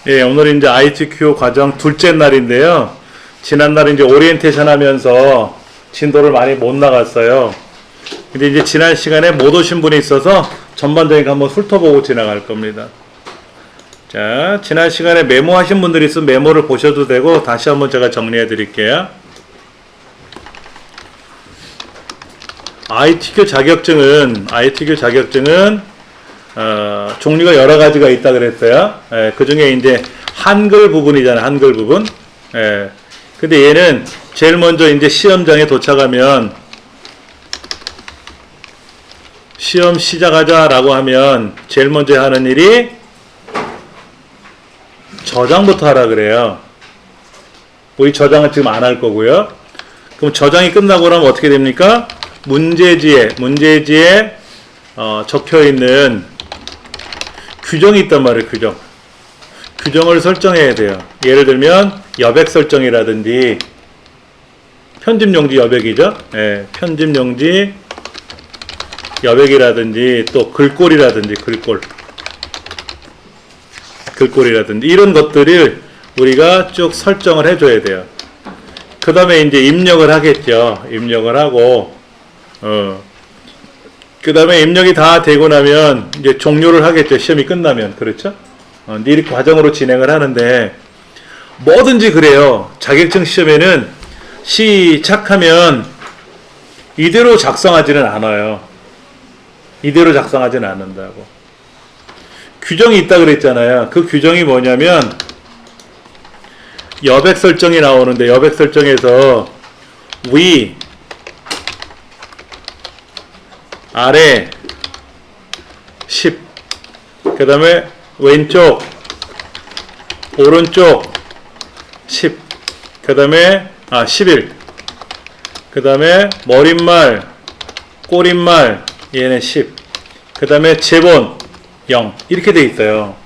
예, 오늘 이제 ITQ 과정 둘째 날인데요. 지난날 이제 오리엔테이션 하면서 진도를 많이 못 나갔어요. 근데 이제 지난 시간에 못 오신 분이 있어서 전반적인 거 한번 훑어보고 지나갈 겁니다. 자, 지난 시간에 메모하신 분들이 있으면 메모를 보셔도 되고, 다시 한번 제가 정리해 드릴게요. ITQ 자격증은 종류가 여러 가지가 있다 그랬어요. 예, 그 중에 이제 한글 부분이잖아요. 한글 부분. 예. 근데 얘는 제일 먼저 이제 시험장에 도착하면 시험 시작하자라고 하면 제일 먼저 하는 일이 저장부터 하라 그래요. 우리 저장은 지금 안 할 거고요. 그럼 저장이 끝나고 나면 어떻게 됩니까? 문제지에 적혀 있는 규정이 있단 말이에요. 규정을 설정해야 돼요. 예를 들면 여백 설정이라든지 편집용지 여백이죠. 예, 편집용지 여백이라든지 또 글꼴이라든지 글꼴이라든지 이런 것들을 우리가 쭉 설정을 해줘야 돼요. 그 다음에 이제 입력을 하겠죠. 입력을 하고 그 다음에 입력이 다 되고 나면 이제 종료를 하겠죠. 시험이 끝나면. 그렇죠? 이렇게 과정으로 진행을 하는데 뭐든지 그래요. 자격증 시험에는 시작하면 이대로 작성하지는 않아요. 이대로 작성하지는 않는다고. 규정이 있다 그랬잖아요. 그 규정이 뭐냐면 여백 설정이 나오는데 여백 설정에서 위, 아래 10, 그 다음에 왼쪽, 오른쪽 10, 그 다음에 11, 그 다음에 머릿말, 꼬릿말 얘는 10, 그 다음에 제본 0 이렇게 돼 있어요.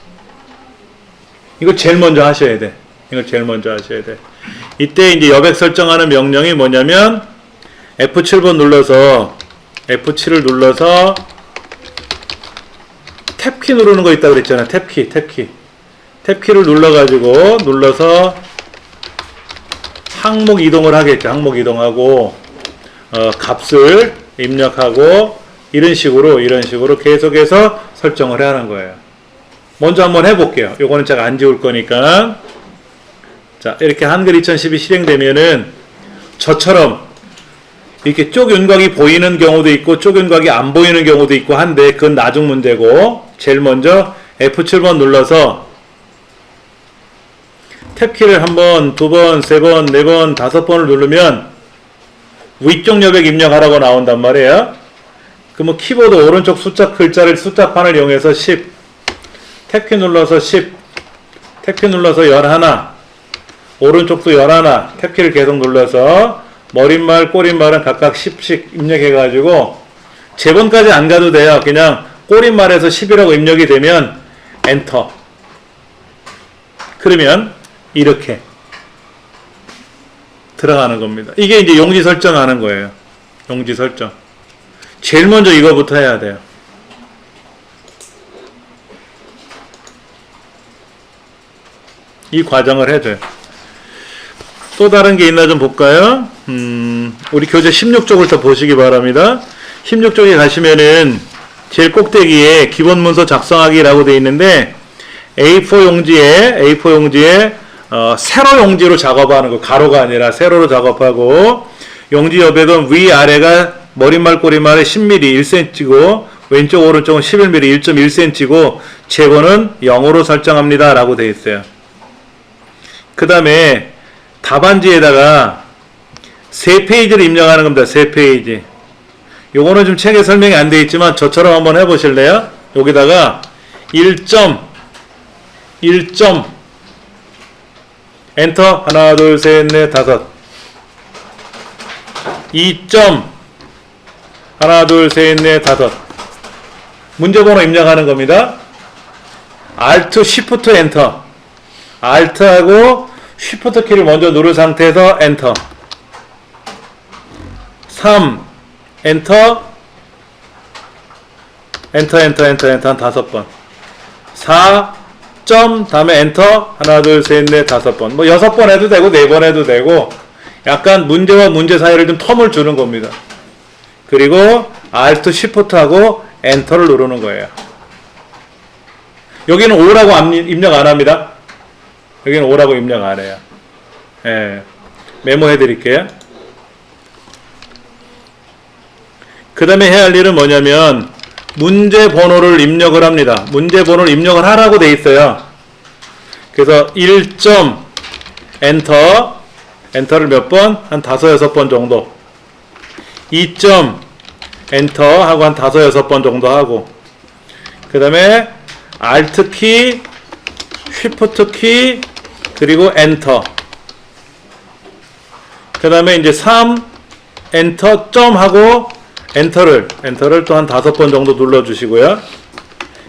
이거 제일 먼저 하셔야 돼. 이때 이제 여백 설정하는 명령이 뭐냐면 F7번 눌러서 F7을 눌러서 탭키 누르는 거 있다 그랬잖아. 탭키를 눌러서 항목 이동을 하겠죠. 항목 이동하고 값을 입력하고 이런 식으로 계속해서 설정을 하는 거예요. 먼저 한번 해볼게요. 요거는 제가 안 지울 거니까. 자, 이렇게 한글 2012 실행되면은 저처럼 이렇게 쪽윤곽이 보이는 경우도 있고 쪽윤곽이 안 보이는 경우도 있고 한데 그건 나중 문제고, 제일 먼저 F7번 눌러서 탭키를 한 번, 두 번, 세 번, 네 번, 다섯 번을 누르면 위쪽 여백 입력하라고 나온단 말이에요. 그러면 키보드 오른쪽 숫자판을 이용해서 10, 탭키 눌러서 10, 탭키 눌러서 11, 오른쪽도 11, 탭키를 계속 눌러서 머릿말, 꼬릿말은 각각 10씩 입력해가지고 제번까지 안 가도 돼요. 그냥 꼬릿말에서 10이라고 입력이 되면 엔터. 그러면 이렇게 들어가는 겁니다. 이게 이제 용지 설정하는 거예요. 용지 설정. 제일 먼저 이거부터 해야 돼요. 이 과정을 해줘요. 또 다른 게 있나 좀 볼까요? 우리 교재 16쪽을 보시기 바랍니다. 16쪽에 가시면은 제일 꼭대기에 기본 문서 작성하기라고 되어 있는데 A4 용지에 세로 용지로 작업하는 거, 가로가 아니라 세로로 작업하고, 용지 여백은 위아래가 머릿말 꼬릿말에 10mm 1cm고 왼쪽 오른쪽은 11mm 1.1cm고 제본은 0으로 설정합니다 라고 되어 있어요. 그 다음에 답안지에다가 3페이지를 입력하는 겁니다. 3페이지. 요거는 좀 책에 설명이 안 되어 있지만 저처럼 한번 해보실래요? 여기다가 1점 엔터 하나 둘 셋 넷 다섯 2점 하나 둘 셋 넷 다섯 문제번호 입력하는 겁니다. Alt Shift 엔터, Alt하고 Shift 키를 먼저 누른 상태에서 엔터. 3 엔터 한 5번. 4 점 다음에 엔터 하나 둘 셋 넷 다섯 번 뭐 6번 해도 되고 4번 해도 되고 약간 문제와 문제 사이를 좀 텀을 주는 겁니다. 그리고 Alt Shift하고 엔터를 누르는 거예요. 여기는 5라고 입력 안 합니다. 여기는 5라고 입력 안 해요. 예, 메모해 드릴게요. 그 다음에 해야 할 일은 뭐냐면 문제 번호를 입력을 합니다. 문제 번호를 입력을 하라고 돼 있어요. 그래서 1점 엔터를 몇 번? 한 5, 6번 정도. 2점 엔터 하고 한 5, 6번 정도 하고, 그 다음에 Alt 키, Shift 키, 그리고 엔터. 그 다음에 이제 3 엔터 점 하고 엔터를 또 한 5번 정도 눌러주시고요.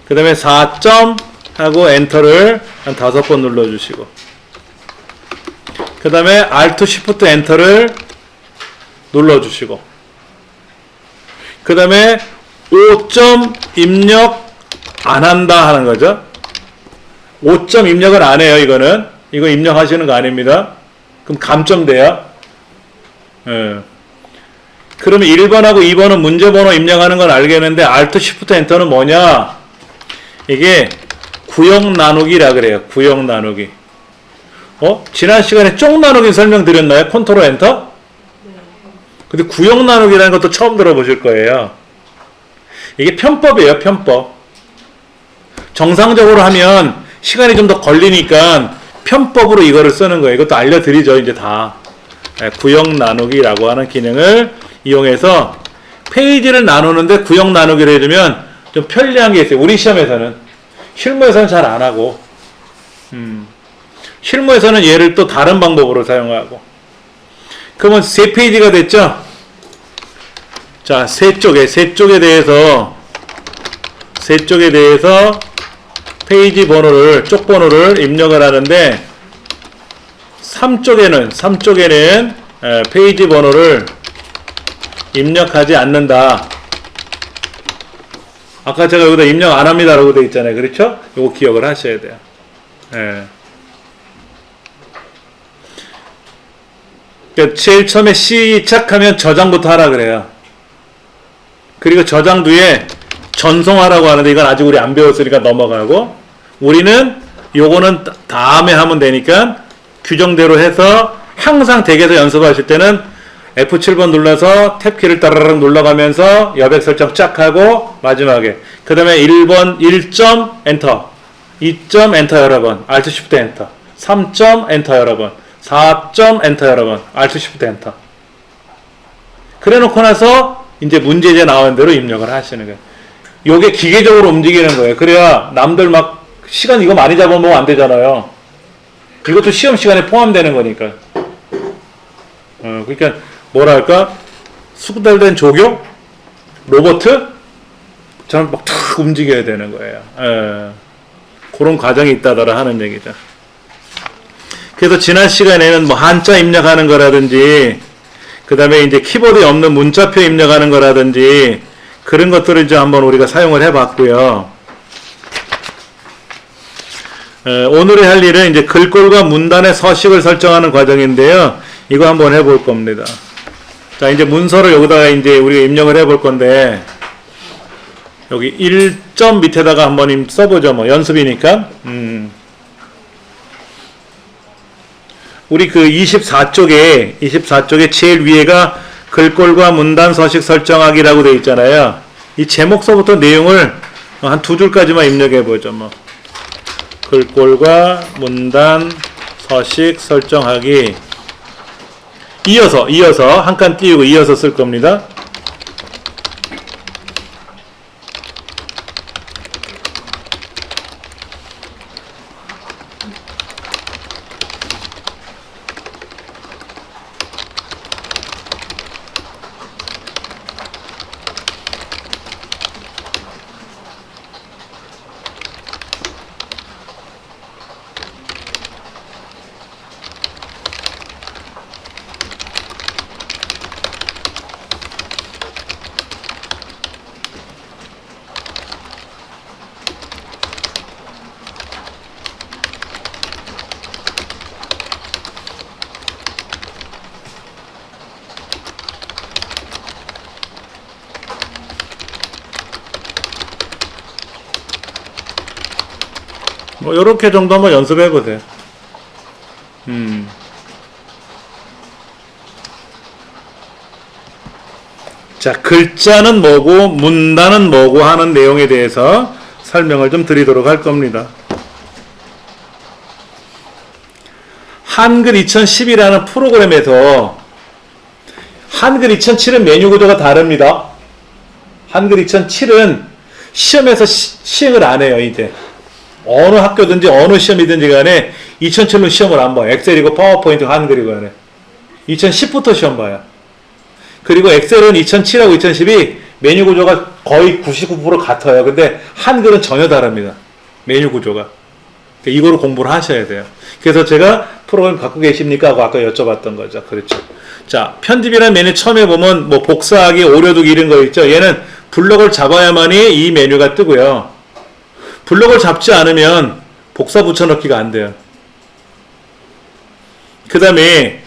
그 다음에 4점 하고 엔터를 한 5번 눌러주시고, 그 다음에 Alt Shift 엔터를 눌러주시고, 그 다음에 5점 입력 안 한다 하는 거죠. 5점 입력을 안 해요. 이거 입력하시는 거 아닙니다. 그럼 감점돼요. 예. 그러면 1번하고 2번은 문제번호 입력하는 건 알겠는데 Alt Shift 엔터는 뭐냐? 이게 구역 나누기라 그래요. 구역 나누기. 지난 시간에 쪽 나누기 설명드렸나요? 컨트롤 엔터? 근데 구역 나누기라는 것도 처음 들어보실 거예요. 이게 편법이에요. 편법. 정상적으로 하면 시간이 좀 더 걸리니까 편법으로 이거를 쓰는 거예요. 이것도 알려드리죠. 이제 다. 구역 나누기라고 하는 기능을 이용해서 페이지를 나누는데 구역 나누기를 해주면 좀 편리한 게 있어요. 우리 시험에서는. 실무에서는 잘 안 하고, 실무에서는 얘를 또 다른 방법으로 사용하고. 그러면 3페이지가 됐죠? 자, 세 쪽에 대해서 페이지 번호를, 쪽 번호를 입력을 하는데, 3쪽에는 페이지 번호를 입력하지 않는다. 아까 제가 여기다 입력 안 합니다 라고 되어 있잖아요. 그렇죠? 이거 기억을 하셔야 돼요. 예. 그러니까 제일 처음에 시작하면 저장부터 하라 그래요. 그리고 저장 뒤에 전송하라고 하는데 이건 아직 우리 안 배웠으니까 넘어가고, 우리는 요거는 다음에 하면 되니까 규정대로 해서 항상 댁에서 연습하실 때는 F7번 눌러서 탭키를 따라락 눌러가면서 여백 설정 쫙 하고 마지막에 그 다음에 1번 1점 엔터, 2점 엔터 여러 번, Alt Shift 엔터, 3점 엔터 여러 번, 4점 엔터 여러 번, Alt Shift 엔터. 그래 놓고 나서 이제 문제제 나오는 대로 입력을 하시는 거예요. 요게 기계적으로 움직이는 거예요. 그래야 남들 막 시간 이거 많이 잡아먹으면 안 되잖아요. 이것도 시험 시간에 포함되는 거니까. 그러니까 뭐랄까, 숙달된 조교? 로버트처럼 막 탁 움직여야 되는 거예요. 그런 과정이 있다더라 하는 얘기죠. 그래서 지난 시간에는 뭐 한자 입력하는 거라든지, 그 다음에 이제 키보드에 없는 문자표 입력하는 거라든지, 그런 것들을 이제 한번 우리가 사용을 해봤고요. 오늘의 할 일은 이제 글꼴과 문단의 서식을 설정하는 과정인데요. 이거 한번 해볼 겁니다. 자, 이제 문서를 여기다가 이제 우리가 입력을 해볼 건데, 여기 1점 밑에다가 한번 써보죠. 뭐, 연습이니까. 우리 그 24쪽에 제일 위에가 글꼴과 문단 서식 설정하기라고 되어 있잖아요. 이 제목서부터 내용을 한 2줄까지만 입력해보죠. 뭐. 글꼴과 문단 서식 설정하기. 이어서 한 칸 띄우고 이어서 쓸 겁니다. 뭐 요렇게 정도 한번 연습해 보세요. 자, 글자는 뭐고 문단은 뭐고 하는 내용에 대해서 설명을 좀 드리도록 할 겁니다. 한글 2010이라는 프로그램에서 한글 2007은 메뉴 구조가 다릅니다. 한글 2007은 시험에서 시행을 안 해요. 이제 어느 학교든지 어느 시험이든지 간에 2007은 시험을 안 봐요. 엑셀이고 파워포인트 한글이고 간에 2010부터 시험 봐요. 그리고 엑셀은 2007하고 2010이 메뉴 구조가 거의 99% 같아요. 근데 한글은 전혀 다릅니다. 메뉴 구조가. 이거로 공부를 하셔야 돼요. 그래서 제가 프로그램 갖고 계십니까? 하고 아까 여쭤봤던 거죠. 그렇죠. 자, 편집이라는 메뉴 처음에 보면 뭐 복사하기, 오려두기 이런 거 있죠. 얘는 블럭을 잡아야만이 이 메뉴가 뜨고요. 블럭을 잡지 않으면 복사 붙여넣기가 안 돼요. 그 다음에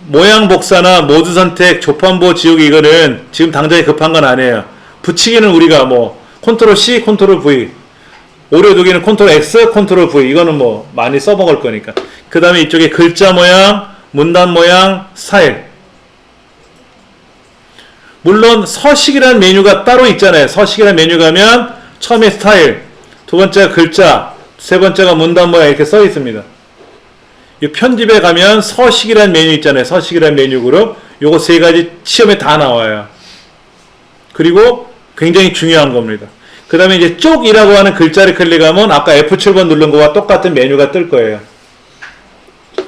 모양 복사나 모드 선택, 조판보 지우기 이거는 지금 당장에 급한 건 아니에요. 붙이기는 우리가 뭐 컨트롤 C, 컨트롤 V, 오려두기는 컨트롤 X, 컨트롤 V 이거는 뭐 많이 써먹을 거니까. 그 다음에 이쪽에 글자 모양, 문단 모양, 스타일. 물론 서식이라는 메뉴가 따로 있잖아요. 서식이라는 메뉴 가면 처음에 스타일, 두 번째가 글자, 세 번째가 문단 모양 이렇게 써 있습니다. 이 편집에 가면 서식이라는 메뉴 있잖아요. 서식이라는 메뉴 그룹. 요거 세 가지 시험에 다 나와요. 그리고 굉장히 중요한 겁니다. 그 다음에 이제 쪽이라고 하는 글자를 클릭하면 아까 F7번 누른 거와 똑같은 메뉴가 뜰 거예요.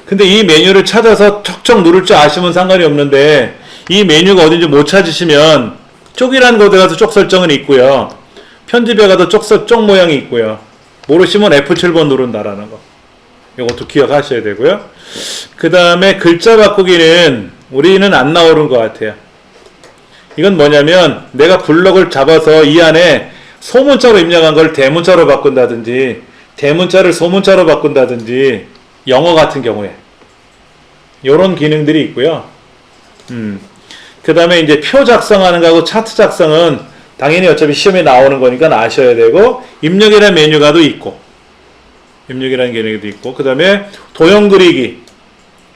근데 이 메뉴를 찾아서 척척 누를 줄 아시면 상관이 없는데 이 메뉴가 어딘지 못 찾으시면 쪽이라는 곳에 가서 쪽 설정은 있고요. 편집에 가서 쪽 모양이 있고요. 모르시면 F7번 누른다라는 거. 이것도 기억하셔야 되고요. 그 다음에 글자 바꾸기는 우리는 안 나오는 것 같아요. 이건 뭐냐면 내가 블럭을 잡아서 이 안에 소문자로 입력한 걸 대문자로 바꾼다든지 대문자를 소문자로 바꾼다든지 영어 같은 경우에 이런 기능들이 있고요. 그 다음에 이제 표 작성하는 거하고 차트 작성은 당연히 어차피 시험에 나오는 거니까 아셔야 되고 입력이라는 메뉴가도 있고 입력이라는 개념도 있고 그 다음에 도형 그리기,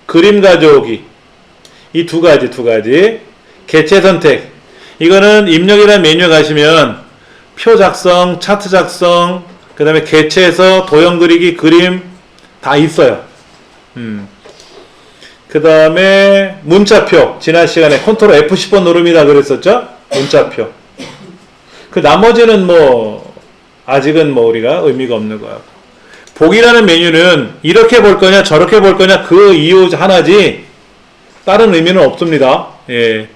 그림 가져오기 이 두 가지 개체 선택 이거는 입력이라는 메뉴에 가시면 표 작성, 차트 작성 그 다음에 개체에서 도형 그리기, 그림 다 있어요. 그 다음에 문자표 지난 시간에 컨트롤 F10번 누릅니다 그랬었죠? 문자표 그 나머지는 뭐 아직은 뭐 우리가 의미가 없는 거야. 보기라는 메뉴는 이렇게 볼 거냐 저렇게 볼 거냐 그 이유 하나지 다른 의미는 없습니다. 예.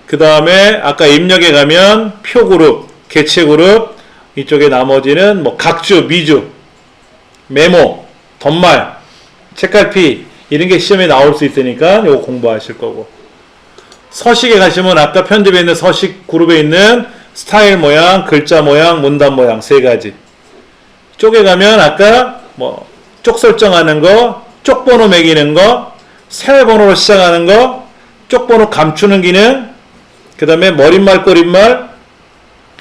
그 다음에 아까 입력에 가면 표 그룹, 개체 그룹 이쪽에 나머지는 뭐 각주, 미주, 메모, 덧말, 책갈피 이런 게 시험에 나올 수 있으니까 이거 공부하실 거고 서식에 가시면 아까 편집에 있는 서식 그룹에 있는 스타일 모양, 글자 모양, 문단 모양 세 가지 쪽에 가면 아까 뭐 쪽 설정하는 거, 쪽 번호 매기는 거, 세외 번호로 시작하는 거, 쪽 번호 감추는 기능, 그 다음에 머릿말, 꼬릿말,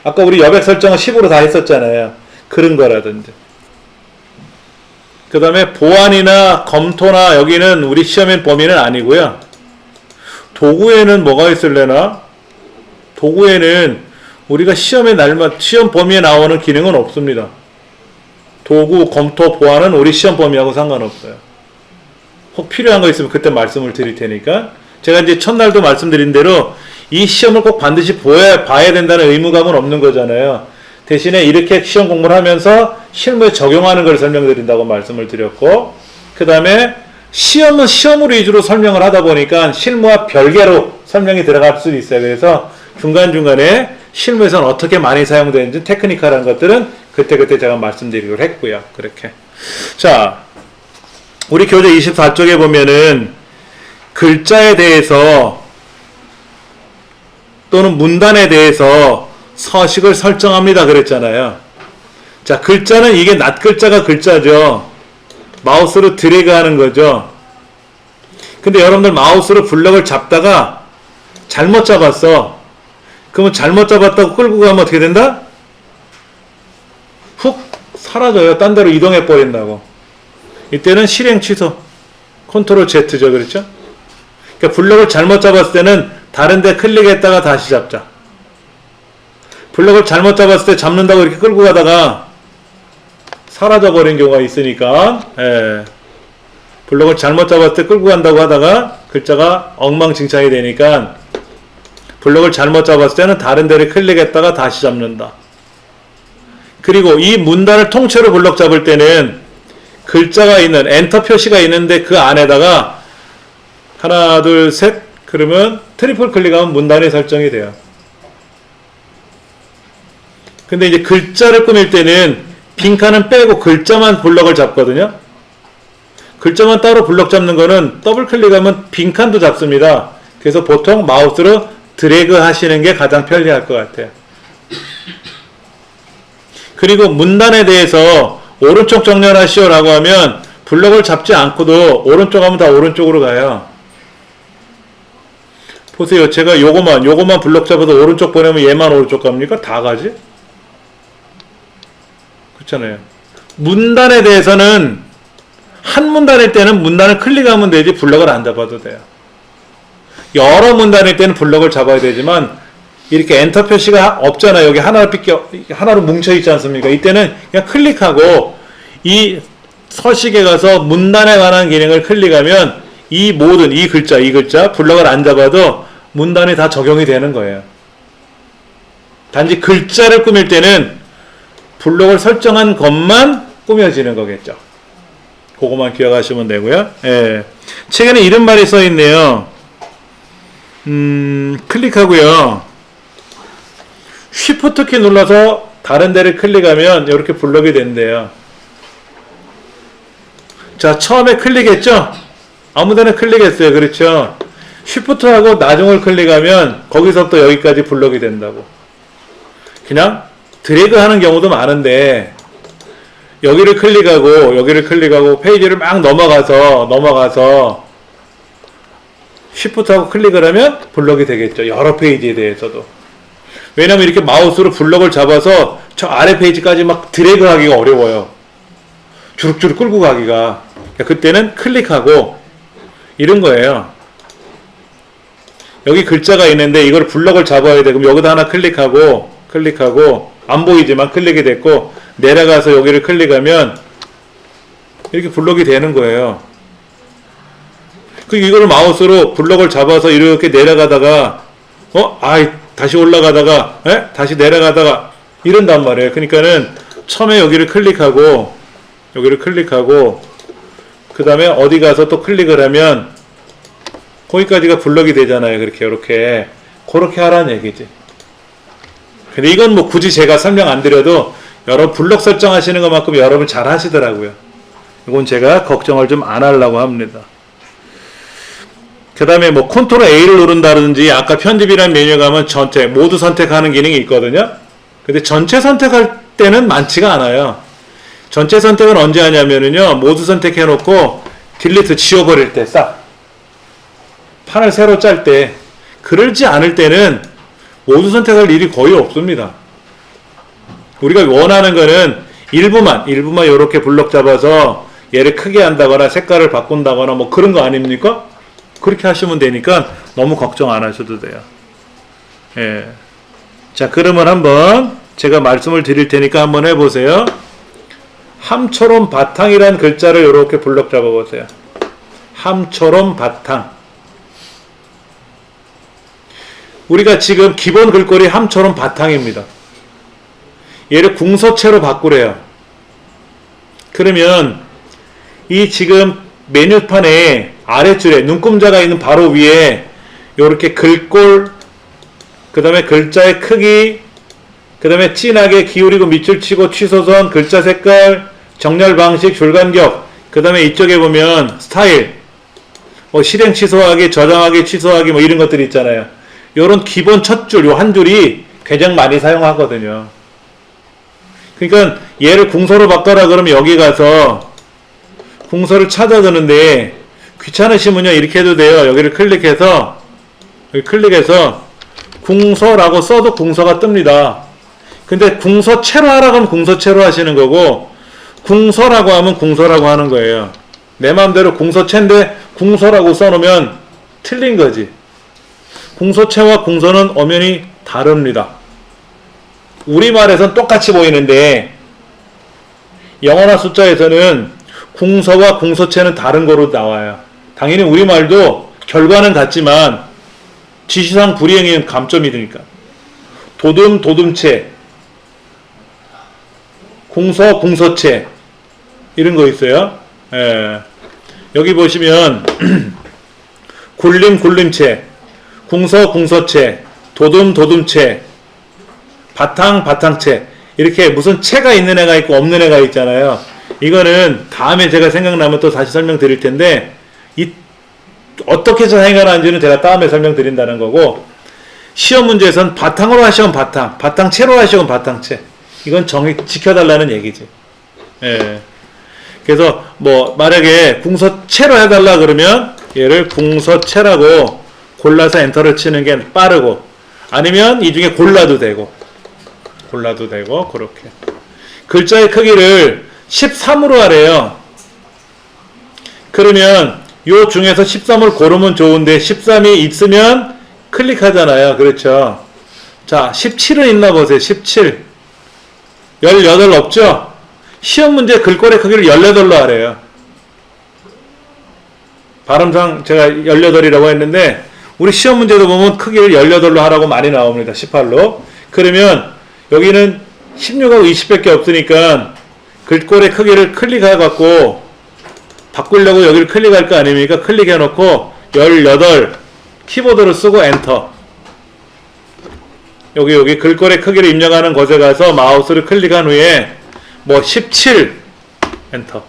아까 우리 여백 설정을 10으로 다 했었잖아요. 그런 거라든지. 그 다음에 보안이나 검토나 여기는 우리 시험의 범위는 아니고요. 도구에는 뭐가 있을래나? 도구에는 우리가 시험 범위에 나오는 기능은 없습니다. 도구, 검토, 보안은 우리 시험 범위하고 상관없어요. 혹 필요한 거 있으면 그때 말씀을 드릴 테니까. 제가 이제 첫날도 말씀드린 대로 이 시험을 꼭 반드시 봐야 된다는 의무감은 없는 거잖아요. 대신에 이렇게 시험 공부를 하면서 실무에 적용하는 걸 설명드린다고 말씀을 드렸고, 그 다음에 시험은 시험으로 위주로 설명을 하다 보니까 실무와 별개로 설명이 들어갈 수도 있어요. 그래서 중간중간에 실무에서는 어떻게 많이 사용되는지 테크니컬한 것들은 그때 제가 말씀드리기로 했고요. 그렇게. 자, 우리 교재 24쪽에 보면은 글자에 대해서 또는 문단에 대해서 서식을 설정합니다. 그랬잖아요. 자, 글자는 이게 낱글자가 글자죠. 마우스로 드래그 하는 거죠. 근데 여러분들 마우스로 블럭을 잡다가 잘못 잡았어. 그러면 잘못 잡았다고 끌고 가면 어떻게 된다? 훅 사라져요. 딴 데로 이동해 버린다고. 이때는 실행 취소. 컨트롤 Z죠. 그렇죠? 그러니까 블럭을 잘못 잡았을 때는 다른 데 클릭했다가 다시 잡자. 블럭을 잘못 잡았을 때 잡는다고 이렇게 끌고 가다가 사라져 버린 경우가 있으니까, 예. 블럭을 잘못 잡았을 때 끌고 간다고 하다가 글자가 엉망진창이 되니까 블럭을 잘못 잡았을 때는 다른 데를 클릭했다가 다시 잡는다. 그리고 이 문단을 통째로 블럭 잡을 때는 글자가 있는 엔터 표시가 있는데 그 안에다가 하나 둘 셋 그러면 트리플 클릭하면 문단이 설정이 돼요. 근데 이제 글자를 꾸밀 때는 빈칸은 빼고 글자만 블럭을 잡거든요. 글자만 따로 블럭 잡는 거는 더블 클릭하면 빈칸도 잡습니다. 그래서 보통 마우스로 드래그 하시는 게 가장 편리할 것 같아요. 그리고 문단에 대해서 오른쪽 정렬하시오 라고 하면 블럭을 잡지 않고도 오른쪽 하면 다 오른쪽으로 가요. 보세요. 제가 요거만 블럭 잡아서 오른쪽 보내면 얘만 오른쪽 갑니까? 다 가지? 그렇잖아요. 문단에 대해서는 한 문단일 때는 문단을 클릭하면 되지 블럭을 안 잡아도 돼요. 여러 문단일 때는 블럭을 잡아야 되지만 이렇게 엔터 표시가 없잖아요. 여기 하나로 뭉쳐 있지 않습니까? 이때는 그냥 클릭하고 이 서식에 가서 문단에 관한 기능을 클릭하면 이 글자 블럭을 안 잡아도 문단이 다 적용이 되는 거예요. 단지 글자를 꾸밀 때는 블럭을 설정한 것만 꾸며지는 거겠죠. 그거만 기억하시면 되고요. 예. 책에는 이런 말이 써 있네요. 클릭하고요. 쉬프트 키 눌러서 다른 데를 클릭하면 이렇게 블럭이 된대요. 자, 처음에 클릭했죠? 아무데나 클릭했어요. 그렇죠? 쉬프트하고 나중을 클릭하면 거기서부터 여기까지 블럭이 된다고. 그냥 드래그 하는 경우도 많은데 여기를 클릭하고 페이지를 막 넘어가서 쉬프트하고 클릭을 하면 블럭이 되겠죠. 여러 페이지에 대해서도. 왜냐면 이렇게 마우스로 블럭을 잡아서 저 아래 페이지까지 막 드래그 하기가 어려워요. 주룩주룩 끌고 가기가. 그때는 클릭하고 이런 거예요. 여기 글자가 있는데 이걸 블럭을 잡아야 돼. 그럼 여기다 하나 클릭하고 안 보이지만 클릭이 됐고 내려가서 여기를 클릭하면 이렇게 블럭이 되는 거예요. 이걸 마우스로 블럭을 잡아서 이렇게 내려가다가 다시 올라가다가 다시 내려가다가 이런단 말이에요. 그러니까는 처음에 여기를 클릭하고 그 다음에 어디 가서 또 클릭을 하면 거기까지가 블럭이 되잖아요. 그렇게 하라는 얘기지. 근데 이건 뭐 굳이 제가 설명 안 드려도 여러분 블럭 설정하시는 것만큼 여러분 잘 하시더라고요. 이건 제가 걱정을 좀 안 하려고 합니다. 그 다음에 뭐 컨트롤 A를 누른다든지 아까 편집이라는 메뉴에 가면 전체 모두 선택하는 기능이 있거든요. 근데 전체 선택할 때는 많지가 않아요. 전체 선택은 언제 하냐면요, 모두 선택해 놓고 딜리트 지워버릴 때 싹 판을 새로 짤 때, 그러지 않을 때는 모두 선택할 일이 거의 없습니다. 우리가 원하는 거는 일부만 이렇게 블럭 잡아서 얘를 크게 한다거나 색깔을 바꾼다거나 뭐 그런 거 아닙니까? 그렇게 하시면 되니까 너무 걱정 안 하셔도 돼요. 예. 자, 그러면 한번 제가 말씀을 드릴 테니까 한번 해보세요. 함초롬 바탕이란 글자를 이렇게 블럭 잡아보세요. 함초롬 바탕. 우리가 지금 기본 글꼴이 함초롬 바탕입니다. 얘를 궁서체로 바꾸래요. 그러면 이 지금 메뉴판에 아래줄에 눈금자가 있는 바로 위에 이렇게 글꼴, 그 다음에 글자의 크기, 그 다음에 진하게 기울이고 밑줄 치고 취소선, 글자 색깔, 정렬 방식, 줄간격, 그 다음에 이쪽에 보면 스타일, 뭐 실행 취소하기, 저장하기, 취소하기 뭐 이런 것들이 있잖아요. 요런 기본 첫 줄, 요 한 줄이 가장 많이 사용하거든요. 그러니까 얘를 궁서로 바꿔라 그러면 여기 가서 궁서를 찾아드는데 귀찮으시면요 이렇게 해도 돼요. 여기를 클릭해서 궁서라고 써도 궁서가 뜹니다. 근데 궁서체로 하라고 하면 궁서체로 하시는 거고, 궁서라고 하면 궁서라고 하는 거예요. 내 마음대로 궁서체인데 궁서라고 써놓으면 틀린 거지. 궁서체와 궁서는 엄연히 다릅니다. 우리말에선 똑같이 보이는데 영어나 숫자에서는 궁서와 궁서체는 다른 거로 나와요. 당연히 우리말도 결과는 같지만 지시상 불이행인 감점이 드니까. 도둠, 도둠체, 궁서, 궁서체 이런 거 있어요. 예. 여기 보시면 굴림, 굴림체, 궁서, 궁서체, 도둠, 도둠체, 바탕, 바탕체 이렇게 무슨 체가 있는 애가 있고 없는 애가 있잖아요. 이거는 다음에 제가 생각나면 또 다시 설명드릴 텐데 어떻게 해서 해결하는지는 제가 다음에 설명드린다는 거고, 시험 문제에서는 바탕으로 하시면 바탕, 바탕체로 하시면 바탕체. 이건 지켜달라는 얘기지. 예. 그래서 뭐 만약에 궁서체로 해달라 그러면 얘를 궁서체라고 골라서 엔터를 치는 게 빠르고, 아니면 이 중에 골라도 되고 그렇게. 글자의 크기를 13으로 하래요. 그러면 요 중에서 13을 고르면 좋은데 13이 있으면 클릭하잖아요. 그렇죠? 자, 17은 있나 보세요. 17. 18 없죠? 시험 문제 글꼴의 크기를 18로 하래요. 발음상 제가 18이라고 했는데 우리 시험 문제도 보면 크기를 18로 하라고 많이 나옵니다. 18로. 그러면 여기는 16하고 20밖에 없으니까 글꼴의 크기를 클릭해갖고 바꾸려고 여기를 클릭할 거 아닙니까? 클릭해놓고 18 키보드로 쓰고 엔터. 여기 글꼴의 크기를 입력하는 곳에 가서 마우스를 클릭한 후에 뭐 17 엔터.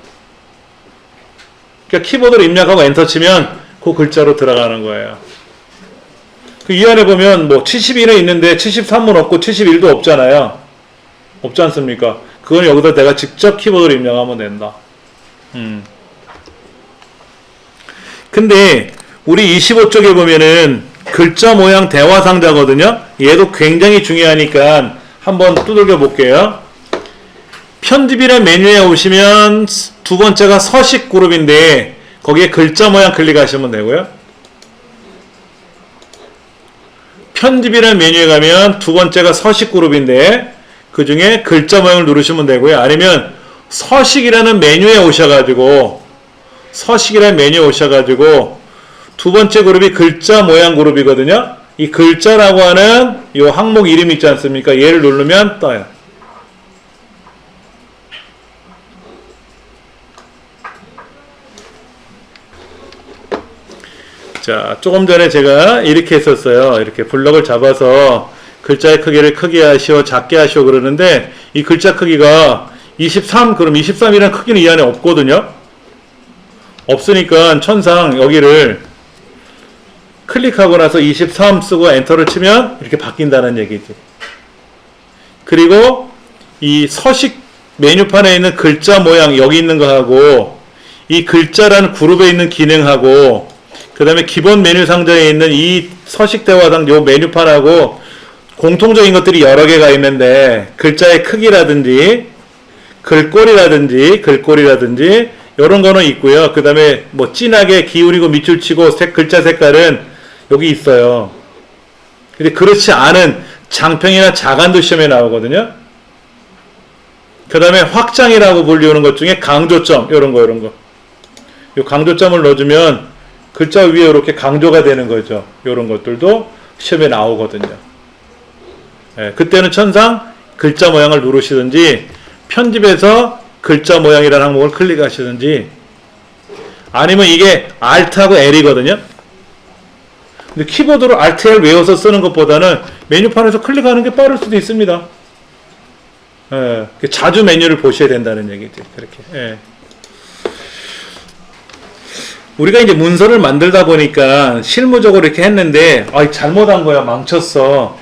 그러니까 키보드로 입력하고 엔터 치면 그 글자로 들어가는 거예요. 이 안에 보면 뭐 72는 있는데 73은 없고 71도 없잖아요. 없지 않습니까? 그건 여기다 내가 직접 키보드로 입력하면 된다. 근데 우리 25쪽에 보면은 글자 모양 대화 상자거든요. 얘도 굉장히 중요하니까 한번 두들겨 볼게요. 편집이라는 메뉴에 오시면 두 번째가 서식 그룹인데 거기에 글자 모양 클릭하시면 되고요. 편집이라는 메뉴에 가면 두 번째가 서식 그룹인데 그 중에 글자 모양을 누르시면 되고요. 아니면 서식이라는 메뉴에 오셔가지고 두 번째 그룹이 글자 모양 그룹이거든요. 이 글자라고 하는 이 항목 이름 있지 않습니까? 얘를 누르면 떠요. 자, 조금 전에 제가 이렇게 했었어요. 이렇게 블럭을 잡아서 글자의 크기를 크게 하시오, 작게 하시오 그러는데 이 글자 크기가 23, 그럼 23이라는 크기는 이 안에 없거든요. 없으니까 천상 여기를 클릭하고 나서 23 쓰고 엔터를 치면 이렇게 바뀐다는 얘기지. 그리고 이 서식 메뉴판에 있는 글자 모양 여기 있는 거하고 이 글자라는 그룹에 있는 기능하고 그 다음에 기본 메뉴 상자에 있는 이 서식 대화상 요 메뉴판하고 공통적인 것들이 여러 개가 있는데 글자의 크기라든지 글꼴이라든지 이런 거는 있고요. 그 다음에 뭐 진하게 기울이고 밑줄 치고 글자 색깔은 여기 있어요. 근데 그렇지 않은 장평이나 자간도 시험에 나오거든요. 그 다음에 확장이라고 불리우는 것 중에 강조점 이런 거 요 강조점을 넣어주면 글자 위에 이렇게 강조가 되는 거죠. 이런 것들도 시험에 나오거든요. 예, 그때는 천상 글자 모양을 누르시든지 편집해서 글자 모양이라는 항목을 클릭하시든지 아니면 이게 Alt하고 L이거든요. 근데 키보드로 Alt, L 외워서 쓰는 것보다는 메뉴판에서 클릭하는 게 빠를 수도 있습니다. 예, 자주 메뉴를 보셔야 된다는 얘기죠. 그렇게. 예. 우리가 이제 문서를 만들다 보니까 실무적으로 이렇게 했는데 잘못한 거야, 망쳤어.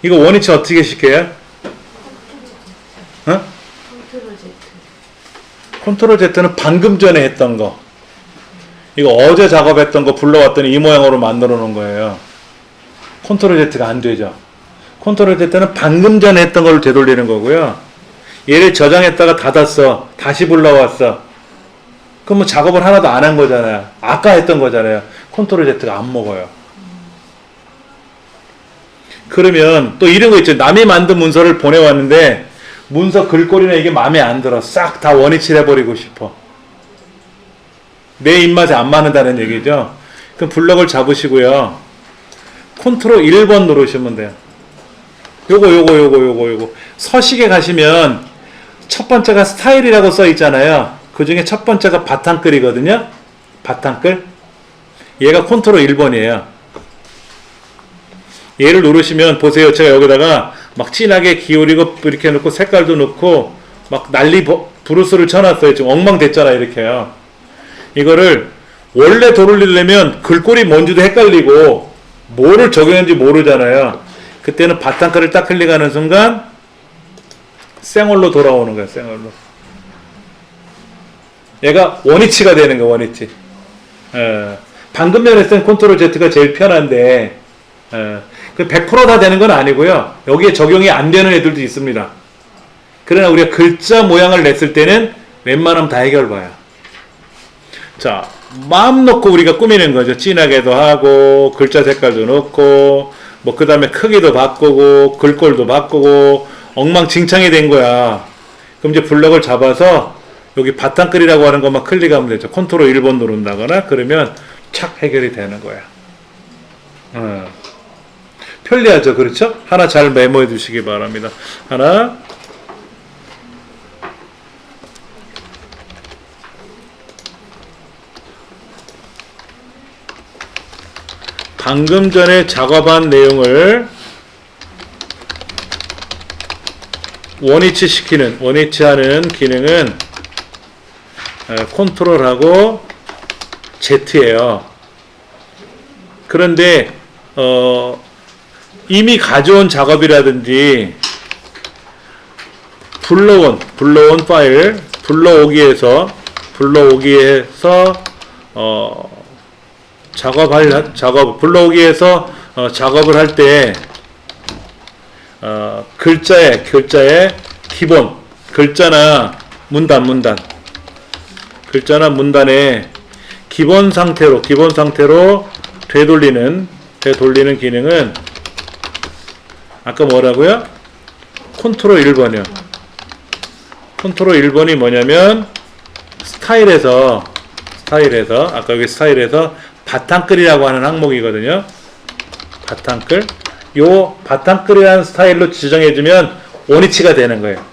이거 원위치 어떻게 시켜요? 어? 컨트롤 Z는 방금 전에 했던 거. 이거 어제 작업했던 거 불러왔더니 이 모양으로 만들어 놓은 거예요. 컨트롤 Z가 안 되죠. 컨트롤 Z는 방금 전에 했던 걸 되돌리는 거고요. 얘를 저장했다가 닫았어. 다시 불러왔어. 그럼 뭐 작업을 하나도 안 한 거잖아요. 아까 했던 거잖아요. 컨트롤 Z가 안 먹어요. 그러면 또 이런 거 있죠. 남이 만든 문서를 보내왔는데 문서 글꼴이나 이게 마음에 안 들어. 싹 다 원위치를 해버리고 싶어. 내 입맛에 안 맞는다는 얘기죠. 그럼 블럭을 잡으시고요. 컨트롤 1번 누르시면 돼요. 요거. 서식에 가시면 첫 번째가 스타일이라고 써 있잖아요. 그 중에 첫 번째가 바탕글이거든요. 바탕글. 얘가 컨트롤 1번이에요. 얘를 누르시면 보세요. 제가 여기다가 막 진하게 기울이고 이렇게 넣고 색깔도 넣고 막 난리 브루스를 쳐놨어요. 지금 엉망됐잖아요. 이렇게요. 이거를 원래 도르려면 글꼴이 뭔지도 헷갈리고 뭐를 적용했는지 모르잖아요. 그때는 바탕글을 딱 클릭하는 순간 생얼로 돌아오는 거예요. 생얼로. 얘가 원위치가 되는 거예요. 원위치. 방금 전에 쓴 컨트롤 Z가 제일 편한데 100%다 되는 건 아니고요. 여기에 적용이 안 되는 애들도 있습니다. 그러나 우리가 글자 모양을 냈을 때는 웬만하면 다 해결봐요. 자, 마음 놓고 우리가 꾸미는 거죠. 진하게도 하고 글자 색깔도 넣고 뭐 그 다음에 크기도 바꾸고 글꼴도 바꾸고 엉망진창이 된 거야. 그럼 이제 블럭을 잡아서 여기 바탕글이라고 하는 것만 클릭하면 되죠. 컨트롤 1번 누른다거나 그러면 착 해결이 되는 거야. 편리하죠. 그렇죠? 하나 잘 메모해 두시기 바랍니다. 하나, 방금 전에 작업한 내용을 원위치하는 기능은 컨트롤하고 Z예요. 그런데 이미 가져온 작업이라든지 불러온 파일 불러오기에서 작업을 할 때 글자의 기본 글자나 문단의 기본 상태로 되돌리는 기능은 아까 뭐라고요? 컨트롤 1번이요. 컨트롤 1번이 뭐냐면 스타일에서 아까 여기 스타일에서 바탕글이라고 하는 항목이거든요. 바탕글. 요 바탕글이라는 스타일로 지정해주면 원위치가 되는 거예요.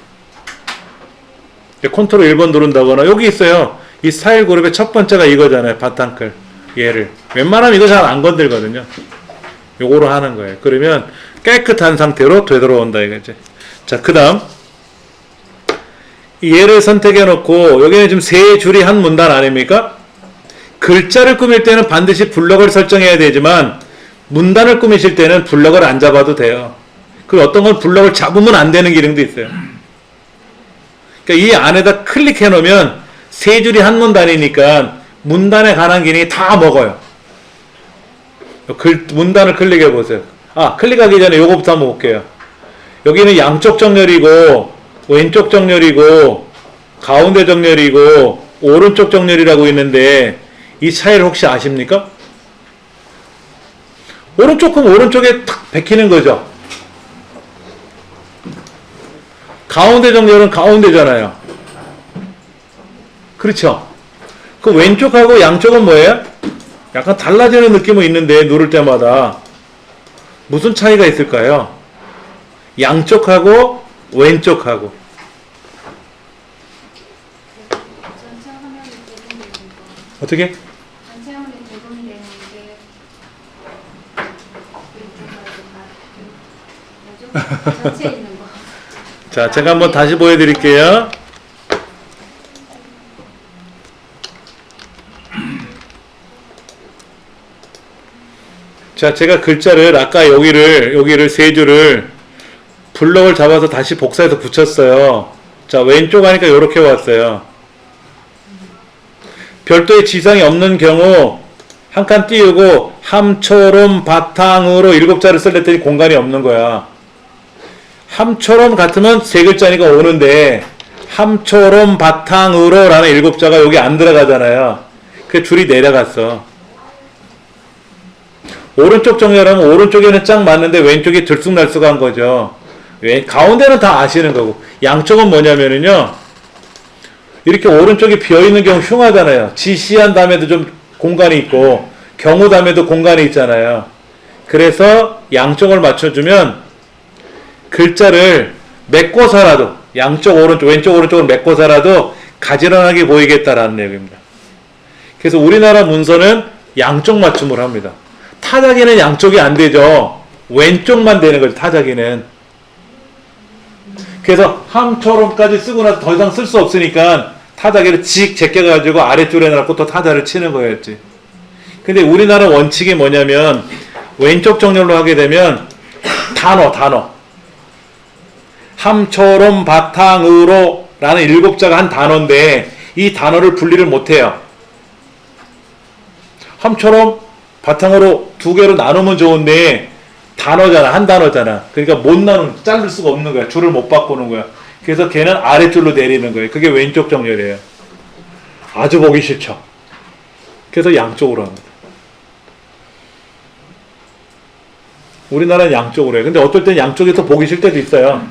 컨트롤 1번 누른다거나 여기 있어요. 이 스타일 그룹의 첫 번째가 이거잖아요. 바탕글. 얘를. 웬만하면 이거 잘 안 건들거든요. 요거로 하는 거예요. 그러면 깨끗한 상태로 되돌아온다 이거지. 자, 그 다음 얘를 선택해 놓고 여기는 지금 세 줄이 한 문단 아닙니까? 글자를 꾸밀 때는 반드시 블럭을 설정해야 되지만 문단을 꾸미실 때는 블럭을 안 잡아도 돼요. 그리고 어떤 건 블럭을 잡으면 안 되는 기능도 있어요. 그러니까 이 안에다 클릭해 놓으면 세 줄이 한 문단이니까 문단에 관한 기능이 다 먹어요. 문단을 클릭해 보세요. 클릭하기 전에 요거부터 한번 볼게요. 여기는 양쪽 정렬이고 왼쪽 정렬이고 가운데 정렬이고 오른쪽 정렬이라고 있는데 이 차이를 혹시 아십니까? 오른쪽은 오른쪽에 탁 베끼는 거죠. 가운데 정렬은 가운데잖아요. 그렇죠? 그 왼쪽하고 양쪽은 뭐예요? 약간 달라지는 느낌은 있는데 누를 때마다 무슨 차이가 있을까요? 양쪽하고 왼쪽하고. 전체 화면이 대동되는 거. 어떻게? 전체 화면이 대동이 되는 게 왼쪽 전체 있는 거. 자, 제가 한번 다시 보여드릴게요. 자, 제가 글자를 아까 여기를 세 줄을 블럭을 잡아서 다시 복사해서 붙였어요. 자, 왼쪽 하니까 이렇게 왔어요. 별도의 지상이 없는 경우 한 칸 띄우고 함초롬 바탕으로 7자를 쓸랬더니 공간이 없는 거야. 함초롬 같으면 세 글자니까 오는데 함초롬 바탕으로 라는 일곱자가 여기 안 들어가잖아요. 그 줄이 내려갔어. 오른쪽 정렬하면 오른쪽에는 짝 맞는데 왼쪽이 들쑥날쑥한 거죠. 가운데는 다 아시는 거고, 양쪽은 뭐냐면은요, 이렇게 오른쪽이 비어있는 경우 흉하잖아요. 지시한 다음에도 좀 공간이 있고 경우 다음에도 공간이 있잖아요. 그래서 양쪽을 맞춰주면 글자를 메꿔서라도 양쪽 오른쪽 왼쪽 오른쪽을 메꿔서라도 가지런하게 보이겠다라는 얘기입니다. 그래서 우리나라 문서는 양쪽 맞춤을 합니다. 타자기는 양쪽이 안 되죠. 왼쪽만 되는 거죠. 타자기는. 그래서 함초롬까지 쓰고 나서 더 이상 쓸 수 없으니까 타자기를 직 제껴가지고 아래줄에 놔놓고 또 타자를 치는 거였지. 근데 우리나라 원칙이 뭐냐면 왼쪽 정렬로 하게 되면 단어 함초롬 바탕으로 라는 일곱자가 한 단어인데 이 단어를 분리를 못해요. 함초롬 바탕으로 두 개로 나누면 좋은데 단어잖아. 한 단어잖아. 그러니까 못 나누는, 자를 수가 없는 거야. 줄을 못 바꾸는 거야. 그래서 걔는 아래줄로 내리는 거예요. 그게 왼쪽 정렬이에요. 아주 보기 싫죠. 그래서 양쪽으로 합니다. 우리나라는 양쪽으로 해요. 근데 어떨 땐 양쪽에서 보기 싫을 때도 있어요.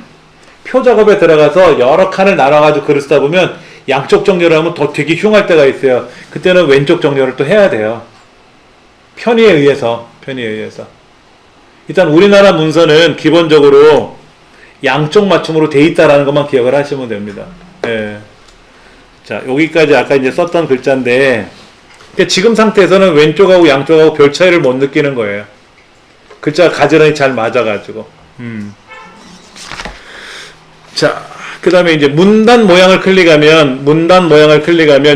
표 작업에 들어가서 여러 칸을 나눠가지고 글을 쓰다 보면 양쪽 정렬을 하면 더 되게 흉할 때가 있어요. 그때는 왼쪽 정렬을 또 해야 돼요. 편의에 의해서. 일단 우리나라 문서는 기본적으로 양쪽 맞춤으로 돼 있다라는 것만 기억을 하시면 됩니다. 예. 자, 여기까지 아까 이제 썼던 글자인데, 지금 상태에서는 왼쪽하고 양쪽하고 별 차이를 못 느끼는 거예요. 글자가 가지런히 잘 맞아가지고. 자, 그 다음에 이제 문단 모양을 클릭하면,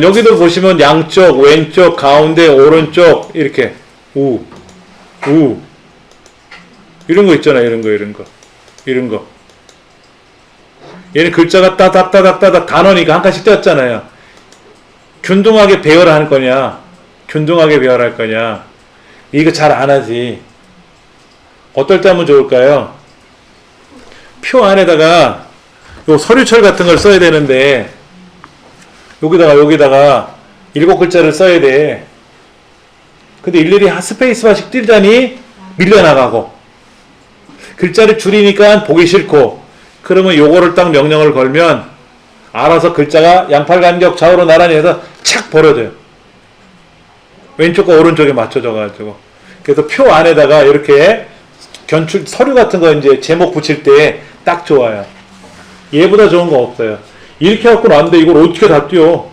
여기도 보시면 양쪽, 왼쪽, 가운데, 오른쪽, 이렇게, 이런 거 있잖아, 이런 거. 얘는 글자가 따닥따닥따닥 단어니까 한 칸씩 떼었잖아요. 균등하게 배열을 할 거냐, 이거 잘 안 하지. 어떨 때 하면 좋을까요? 표 안에다가 요 서류철 같은 걸 써야 되는데 여기다가 7글자를 써야 돼. 근데 일일이 스페이스바씩 띄자니 밀려나가고, 글자를 줄이니까 보기 싫고, 그러면 요거를 딱 명령을 걸면 알아서 글자가 양팔 간격 좌우로 나란히 해서 착 벌어져요. 왼쪽과 오른쪽에 맞춰져 가지고. 그래서 표 안에다가 이렇게 서류 같은 거 이제 제목 붙일 때 딱 좋아요. 얘보다 좋은 거 없어요. 이렇게 갖고는 안 돼. 이걸 어떻게 다 띄워?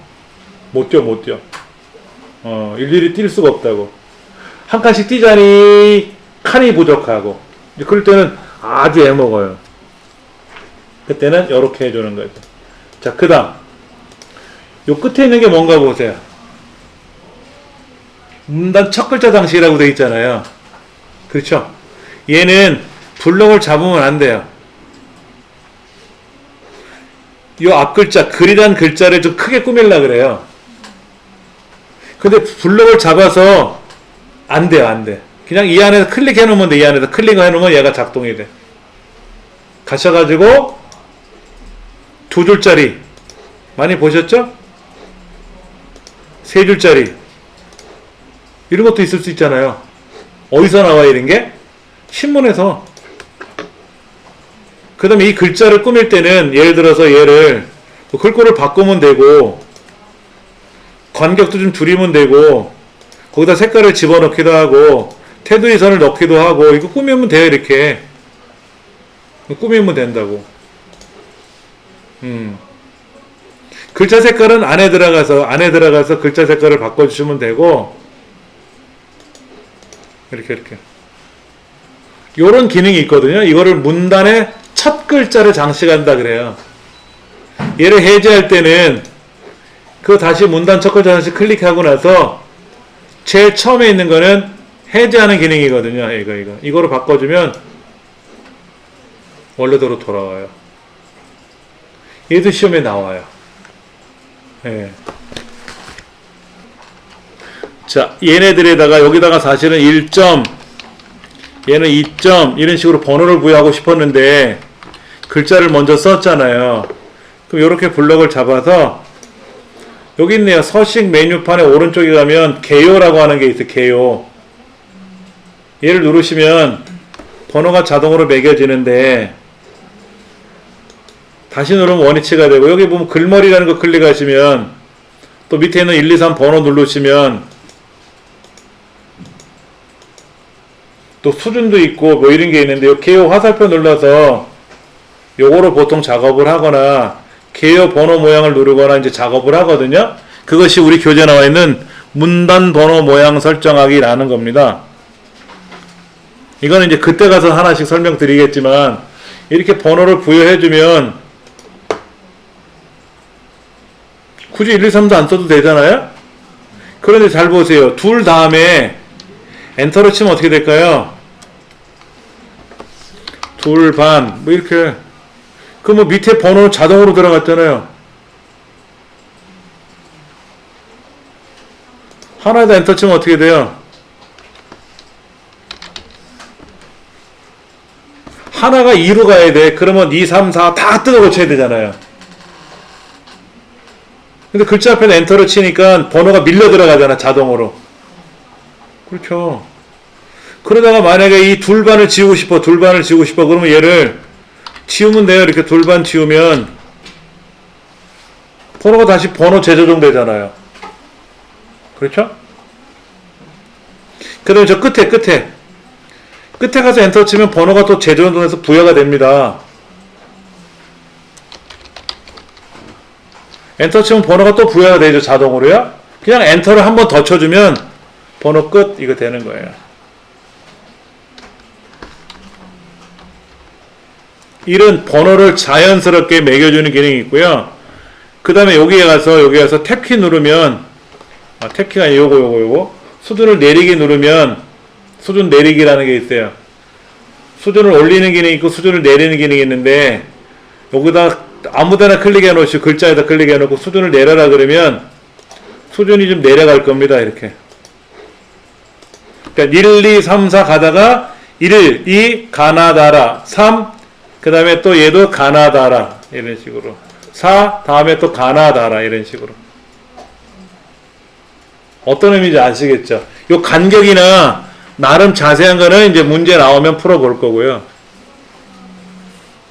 못 띄워. 일일이 뛸 수가 없다고. 한 칸씩 띄자니 칸이 부족하고. 그럴 때는 아주 애먹어요. 그때는 이렇게 해주는 거죠. 자, 그 다음. 요 끝에 있는 게 뭔가 보세요. 문단 첫 글자 장식이라고 되어 있잖아요. 그렇죠? 얘는 블럭을 잡으면 안 돼요. 요 앞 글자, 글이란 글자를 좀 크게 꾸밀라 그래요. 근데 블럭을 잡아서 안 돼. 그냥 이 안에서 클릭해 놓으면 돼. 이 안에서 클릭해 놓으면 얘가 작동이 돼. 가셔가지고 2줄짜리 많이 보셨죠? 3줄짜리 이런 것도 있을 수 있잖아요. 어디서 나와 이런 게? 신문에서. 그 다음에 이 글자를 꾸밀 때는 예를 들어서 얘를 글꼴을 바꾸면 되고 간격도 좀 줄이면 되고 거기다 색깔을 집어넣기도 하고 테두리 선을 넣기도 하고 이거 꾸미면 돼요. 이렇게 꾸미면 된다고. 글자 색깔은 안에 들어가서 글자 색깔을 바꿔주시면 되고 이렇게 요런 기능이 있거든요. 이거를 문단의 첫 글자를 장식한다 그래요. 얘를 해제할 때는 그 다시 문단 첫 글자 장식 클릭하고 나서 제일 처음에 있는 거는 해제하는 기능이거든요. 이거로 바꿔주면 원래대로 돌아와요. 얘도 시험에 나와요. 예. 자, 얘네들에다가 여기다가 사실은 1점, 얘는 2점 이런 식으로 번호를 부여하고 싶었는데 글자를 먼저 썼잖아요. 그럼 이렇게 블럭을 잡아서 여기 있네요. 서식 메뉴판의 오른쪽에 가면 개요라고 하는 게 있어요. 개요. 얘를 누르시면 번호가 자동으로 매겨지는데 다시 누르면 원위치가 되고 여기 보면 글머리라는 거 클릭하시면 또 밑에 있는 1, 2, 3 번호 누르시면 또 수준도 있고 뭐 이런 게 있는데 요 개요 화살표 눌러서 요거로 보통 작업을 하거나 개요 번호 모양을 누르거나 이제 작업을 하거든요. 그것이 우리 교재에 나와 있는 문단 번호 모양 설정하기라는 겁니다. 이거는 이제 그때 가서 하나씩 설명드리겠지만 이렇게 번호를 부여해주면 굳이 1, 2, 3도 안 써도 되잖아요. 그런데 잘 보세요. 둘 다음에 엔터를 치면 어떻게 될까요? 둘 반 뭐 이렇게 그 뭐 밑에 번호는 자동으로 들어갔잖아요. 하나에다 엔터 치면 어떻게 돼요? 하나가 2로 가야 돼. 그러면 2, 3, 4 다 뜯어 고쳐야 되잖아요. 근데 글자 앞에 엔터를 치니까 번호가 밀려 들어가잖아, 자동으로. 그렇죠. 그러다가 만약에 이 둘반을 지우고 싶어, 그러면 얘를 지우면 돼요. 이렇게 둘반 지우면 번호가 다시 번호 재조정 되잖아요. 그렇죠? 그 다음에 저 끝에 가서 엔터 치면 번호가 또 재조정돼서 부여가 됩니다. 엔터 치면 번호가 또 부여가 되죠, 자동으로요. 그냥 엔터를 한 번 더 쳐주면 번호 끝 이거 되는 거예요. 이런 번호를 자연스럽게 매겨주는 기능이 있고요. 그 다음에 여기에 가서 탭키 누르면 탭키가 아니라 요거 수준을 내리기 누르면 수준 내리기라는 게 있어요. 수준을 올리는 기능이 있고 수준을 내리는 기능이 있는데 여기다 아무데나 클릭해 놓으시고 글자에다 클릭해 놓고 수준을 내려라 그러면 수준이 좀 내려갈 겁니다. 이렇게. 그러니까 1, 2, 3, 4 가다가 1, 2 가나다라 3 그 다음에 또 얘도 가나다라 이런 식으로 4 다음에 또 가나다라 이런 식으로. 어떤 의미인지 아시겠죠? 요 간격이나 나름 자세한 거는 이제 문제 나오면 풀어볼 거고요.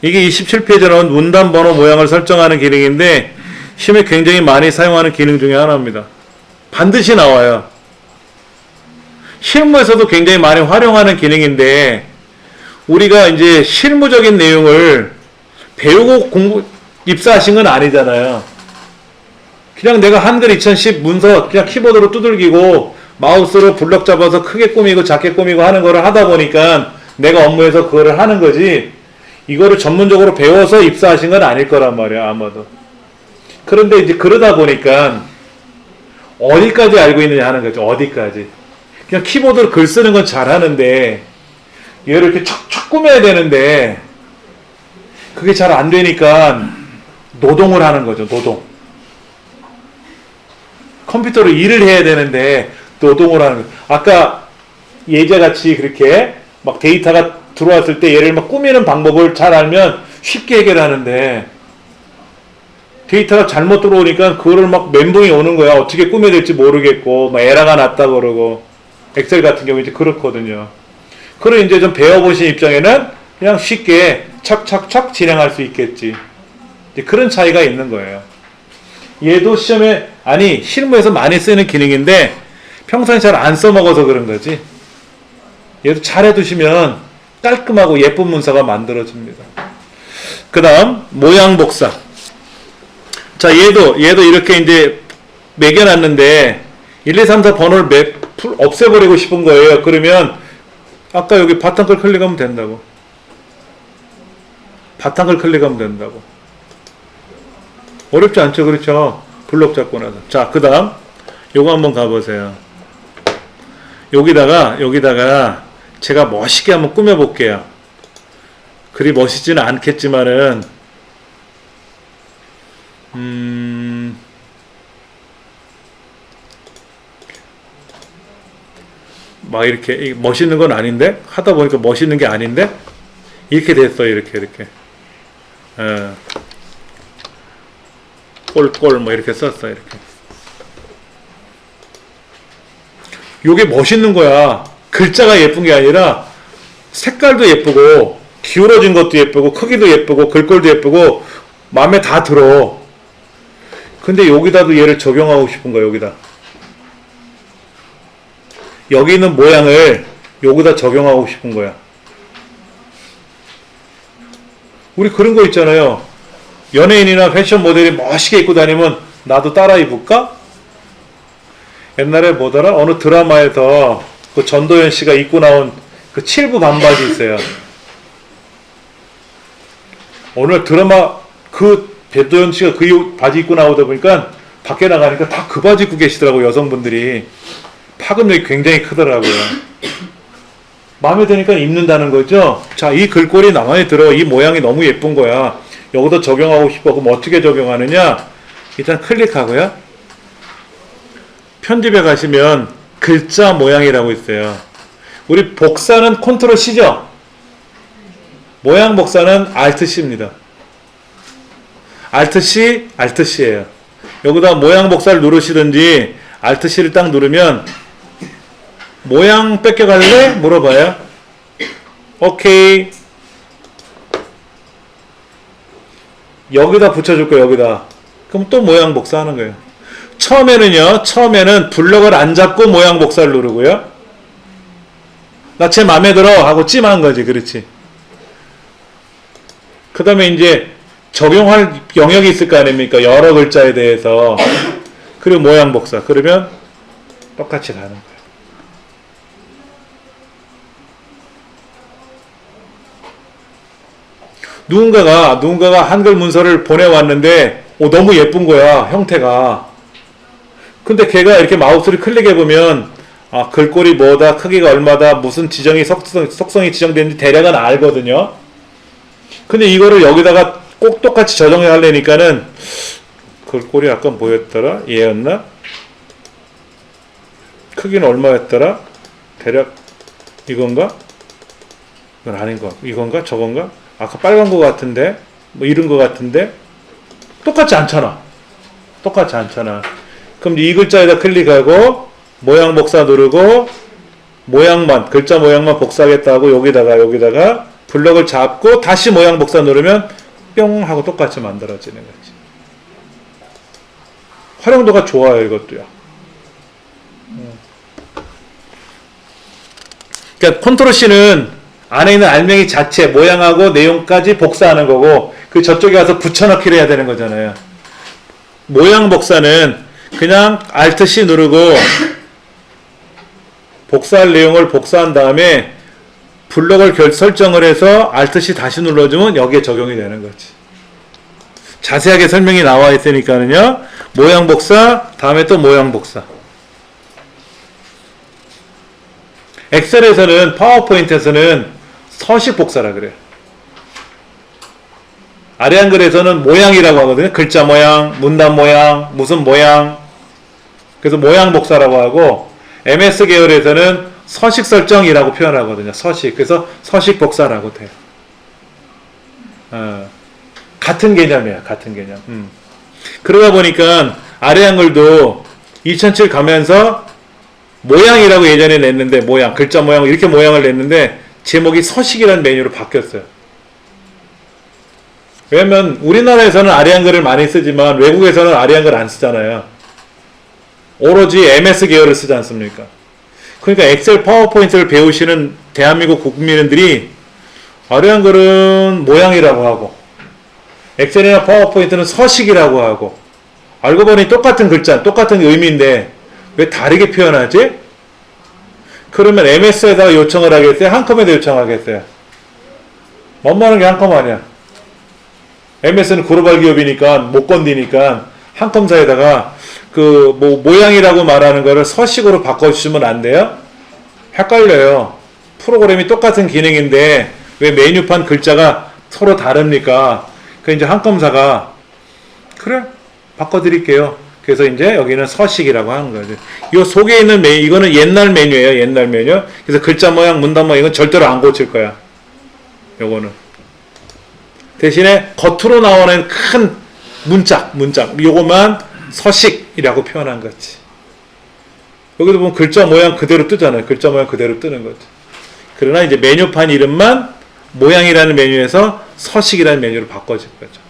이게 27페이지에 나온 문단 번호 모양을 설정하는 기능인데 시험에 굉장히 많이 사용하는 기능 중에 하나입니다. 반드시 나와요. 실무에서도 굉장히 많이 활용하는 기능인데 우리가 이제 실무적인 내용을 배우고 입사하신 건 아니잖아요. 그냥 내가 한글 2010 문서 그냥 키보드로 두들기고 마우스로 블럭 잡아서 크게 꾸미고 작게 꾸미고 하는 거를 하다 보니까 내가 업무에서 그거를 하는 거지 이거를 전문적으로 배워서 입사하신 건 아닐 거란 말이야, 아마도. 그런데 이제 그러다 보니까 어디까지 알고 있느냐 하는 거죠. 어디까지. 그냥 키보드로 글 쓰는 건 잘하는데 얘를 이렇게 척척 꾸며야 되는데 그게 잘 안 되니까 노동을 하는 거죠. 노동. 컴퓨터로 일을 해야 되는데 노동을 하는 거죠. 아까 예제같이 그렇게 막 데이터가 들어왔을 때 얘를 막 꾸미는 방법을 잘 알면 쉽게 해결하는데 데이터가 잘못 들어오니까 그거를 막 멘붕이 오는 거야. 어떻게 꾸며야 될지 모르겠고 막 에러가 났다 그러고 엑셀 같은 경우 이제 그렇거든요. 그걸 이제 좀 배워보신 입장에는 그냥 쉽게 척척척 진행할 수 있겠지. 이제 그런 차이가 있는 거예요. 얘도 시험에 실무에서 많이 쓰는 기능인데 평소에 잘 안 써먹어서 그런 거지. 얘도 잘 해두시면 깔끔하고 예쁜 문서가 만들어집니다. 그 다음 모양 복사. 자 얘도 이렇게 이제 매겨놨는데 1, 2, 3, 4 번호를 없애버리고 싶은 거예요. 그러면 아까 여기 바탕글 클릭하면 된다고. 바탕글 클릭하면 된다고. 어렵지 않죠? 그렇죠? 블록 잡고 나서. 자, 그 다음 요거 한번 가보세요. 여기다가 제가 멋있게 한번 꾸며볼게요. 그리 멋있지는 않겠지만은 막 이렇게 멋있는 건 아닌데 하다 보니까 멋있는 게 아닌데 이렇게 됐어요. 이렇게 예. 꼴꼴 뭐 이렇게 썼어 이렇게. 요게 멋있는 거야. 글자가 예쁜 게 아니라 색깔도 예쁘고 기울어진 것도 예쁘고 크기도 예쁘고 글꼴도 예쁘고 마음에 다 들어. 근데 여기다도 얘를 적용하고 싶은 거야. 여기 있는 모양을 여기다 적용하고 싶은 거야. 우리 그런 거 있잖아요. 연예인이나 패션 모델이 멋있게 입고 다니면 나도 따라 입을까? 옛날에 뭐더라? 어느 드라마에서 그 전도연 씨가 입고 나온 그 7부 반바지 있어요. 오늘 드라마 그 배도연 씨가 그 바지 입고 나오다 보니까 밖에 나가니까 다 그 바지 입고 계시더라고요. 여성분들이. 파급력이 굉장히 크더라고요. 마음에 드니까 입는다는 거죠. 자, 이 글꼴이 마음에 들어. 이 모양이 너무 예쁜 거야. 여기다 적용하고 싶어. 그럼 어떻게 적용하느냐? 일단 클릭하고요. 편집에 가시면 글자 모양이라고 있어요. 우리 복사는 컨트롤 C죠? 모양 복사는 Alt C입니다. Alt C, Alt C예요. 여기다 모양 복사를 누르시든지 Alt C를 딱 누르면 모양 뺏겨갈래? 물어봐요. 오케이. 여기다 붙여줄 거예요. 여기다. 그럼 또 모양 복사하는 거예요. 처음에는 블럭을 안 잡고 모양 복사를 누르고요. 나 제 맘에 들어 하고 찜한 거지. 그렇지. 그 다음에 이제 적용할 영역이 있을 거 아닙니까? 여러 글자에 대해서. 그리고 모양 복사. 그러면 똑같이 가는 거예요. 누군가가 한글 문서를 보내왔는데 너무 예쁜 거야. 형태가. 근데 걔가 이렇게 마우스를 클릭해보면 글꼴이 뭐다, 크기가 얼마다, 무슨 지정이 속성이 지정되는지 대략은 알거든요. 근데 이거를 여기다가 꼭 똑같이 저장해 하려니까는 글꼴이 아까 뭐였더라? 얘였나? 크기는 얼마였더라? 대략 이건가? 이건 아닌 거 같고 이건가? 저건가? 아까 빨간 거 같은데? 뭐 이런 거 같은데? 똑같지 않잖아. 그럼 이 글자에다 클릭하고 모양 복사 누르고 글자 모양만 복사하겠다고 여기다가 블럭을 잡고 다시 모양 복사 누르면 뿅 하고 똑같이 만들어지는 거지. 활용도가 좋아요. 이것도요. 그러니까 컨트롤 C는 안에 있는 알맹이 자체 모양하고 내용까지 복사하는 거고 그 저쪽에 가서 붙여넣기를 해야 되는 거잖아요. 모양 복사는 그냥 Alt C 누르고 복사할 내용을 복사한 다음에 블럭을 설정을 해서 Alt C 다시 눌러주면 여기에 적용이 되는 거지. 자세하게 설명이 나와 있으니까는요. 모양 복사, 다음에 또 모양 복사. 엑셀에서는 파워포인트에서는 서식 복사라 그래요. 아래 한글에서는 모양이라고 하거든요. 글자 모양, 문단 모양, 무슨 모양. 그래서 모양 복사라고 하고 MS 계열에서는 서식 설정이라고 표현하거든요. 서식. 그래서 서식 복사라고 돼요. 같은 개념이야. 같은 개념. 그러다 보니까 아래 한글도 2007 가면서 모양이라고 예전에 냈는데 글자 모양 이렇게 모양을 냈는데 제목이 서식이라는 메뉴로 바뀌었어요. 왜냐면 우리나라에서는 아래 한글을 많이 쓰지만 외국에서는 아래 한글 안 쓰잖아요. 오로지 MS 계열을 쓰지 않습니까? 그러니까 엑셀 파워포인트를 배우시는 대한민국 국민들이 아래 한글은 모양이라고 하고 엑셀이나 파워포인트는 서식이라고 하고 알고 보니 똑같은 글자, 똑같은 의미인데 왜 다르게 표현하지? 그러면 MS에다가 요청을 하겠어요? 한컴에다 요청하겠어요? 원하는 게 한컴 아니야. MS는 글로벌 기업이니까 못 건드니까 한컴사에다가 모양이라고 말하는 거를 서식으로 바꿔주시면 안 돼요? 헷갈려요. 프로그램이 똑같은 기능인데 왜 메뉴판 글자가 서로 다릅니까? 이제 한컴사가 그래 바꿔드릴게요. 그래서 이제 여기는 서식이라고 하는 거죠. 이 속에 있는 이거는 옛날 메뉴예요. 옛날 메뉴. 그래서 글자 모양, 문단 모양 이건 절대로 안 고칠 거야. 요거는 대신에 겉으로 나오는 큰 문짝, 요것만 서식이라고 표현한 거지. 여기도 보면 글자 모양 그대로 뜨잖아요. 글자 모양 그대로 뜨는 거지. 그러나 이제 메뉴판 이름만 모양이라는 메뉴에서 서식이라는 메뉴로 바꿔진 거죠.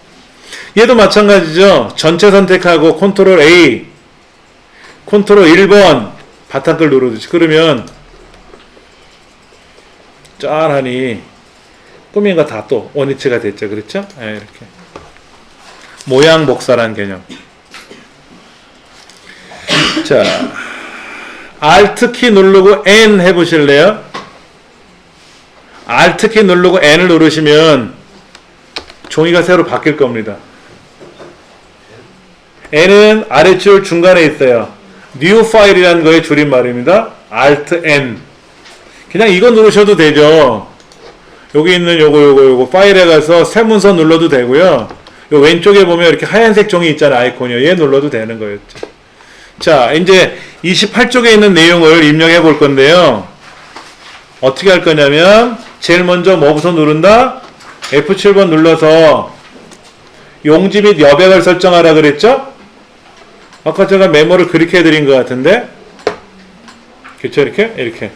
얘도 마찬가지죠. 전체 선택하고 컨트롤 A, 컨트롤 1번 바탕글 누르듯이. 그러면 짠하니 꾸민 거 다 또 원위치가 됐죠. 그렇죠? 네, 이렇게. 모양 복사란 개념. 자, Alt키 누르고 N 해보실래요? Alt키 누르고 N을 누르시면 종이가 새로 바뀔 겁니다. N은 아래줄 중간에 있어요. New 파일이라는 거의 줄임말입니다. Alt N. 그냥 이거 누르셔도 되죠. 여기 있는 요거 파일에 가서 새 문서 눌러도 되고요. 요 왼쪽에 보면 이렇게 하얀색 종이 있잖아요. 아이콘이요. 얘 눌러도 되는 거였죠. 자, 이제 28쪽에 있는 내용을 입력해 볼 건데요. 어떻게 할 거냐면 제일 먼저 뭐부터 누른다? F7번 눌러서 용지 및 여백을 설정하라 그랬죠? 아까 제가 메모를 그렇게 해드린 것 같은데, 그쵸? 이렇게.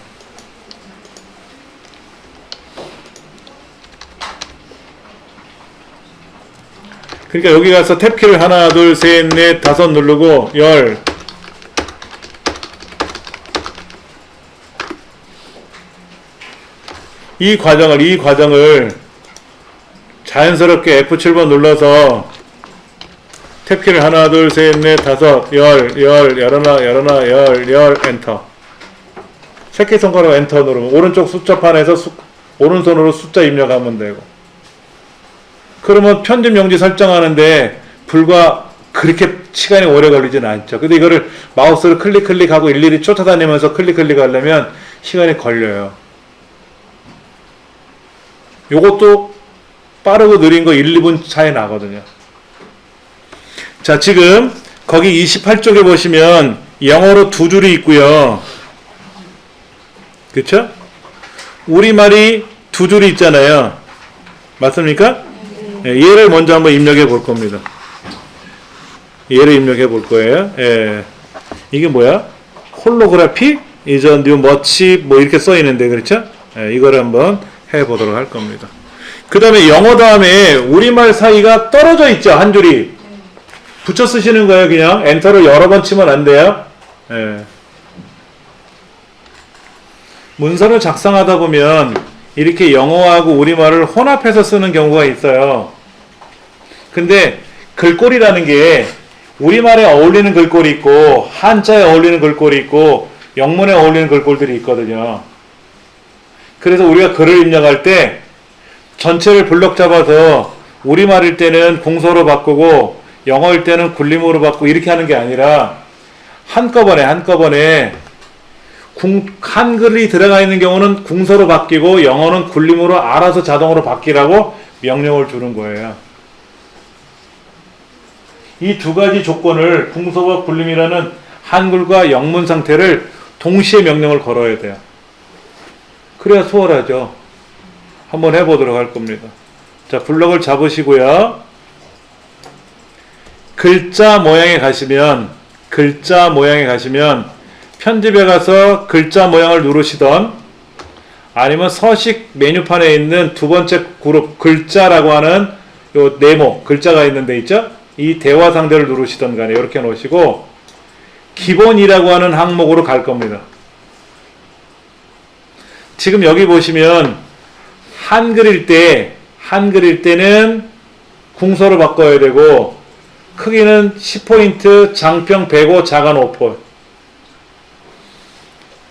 그러니까 여기 가서 탭키를 하나, 둘, 셋, 넷, 다섯 누르고 열. 이 과정을 자연스럽게 F7번 눌러서 탭키를 하나, 둘, 셋, 넷, 다섯, 열하나, 엔터. 새끼손가락 엔터 누르면 오른쪽 숫자판에서 오른손으로 숫자 입력하면 되고. 그러면 편집 용지 설정하는데 불과 그렇게 시간이 오래 걸리진 않죠. 근데 이거를 마우스를 클릭하고 일일이 쫓아다니면서 클릭하려면 시간이 걸려요. 요것도 빠르고 느린 거 1, 2분 차이 나거든요. 자, 지금 거기 28쪽에 보시면 영어로 두 줄이 있고요. 그쵸? 우리말이 두 줄이 있잖아요. 맞습니까? 예, 얘를 먼저 한번 입력해 볼 겁니다. 얘를 입력해 볼 거예요. 예. 이게 뭐야? 홀로그라피? 이전 뉴 머치 뭐 이렇게 써 있는데, 그렇죠? 예, 이거를 한번 해 보도록 할 겁니다. 그 다음에 영어 다음에 우리말 사이가 떨어져 있죠. 한 줄이. 붙여 쓰시는 거예요. 그냥 엔터를 여러 번 치면 안 돼요. 예. 문서를 작성하다 보면 이렇게 영어하고 우리말을 혼합해서 쓰는 경우가 있어요. 근데 글꼴이라는 게 우리말에 어울리는 글꼴이 있고 한자에 어울리는 글꼴이 있고 영문에 어울리는 글꼴들이 있거든요. 그래서 우리가 글을 입력할 때 전체를 블럭 잡아서 우리말일 때는 궁서로 바꾸고 영어일 때는 굴림으로 바꾸고 이렇게 하는 게 아니라 한꺼번에 한글이 들어가 있는 경우는 궁서로 바뀌고 영어는 굴림으로 알아서 자동으로 바뀌라고 명령을 주는 거예요. 이 두 가지 조건을 궁서와 굴림이라는 한글과 영문 상태를 동시에 명령을 걸어야 돼요. 그래야 수월하죠. 한번 해보도록 할 겁니다. 자, 블럭을 잡으시고요. 글자 모양에 가시면 편집에 가서 글자 모양을 누르시던 아니면 서식 메뉴판에 있는 두 번째 그룹 글자라고 하는 요 네모 글자가 있는 데 있죠? 이 대화 상대를 누르시던 간에 이렇게 놓으시고 기본이라고 하는 항목으로 갈 겁니다. 지금 여기 보시면 한글일 때는 궁서로 바꿔야 되고 크기는 10포인트, 장평 105, 자간 5포.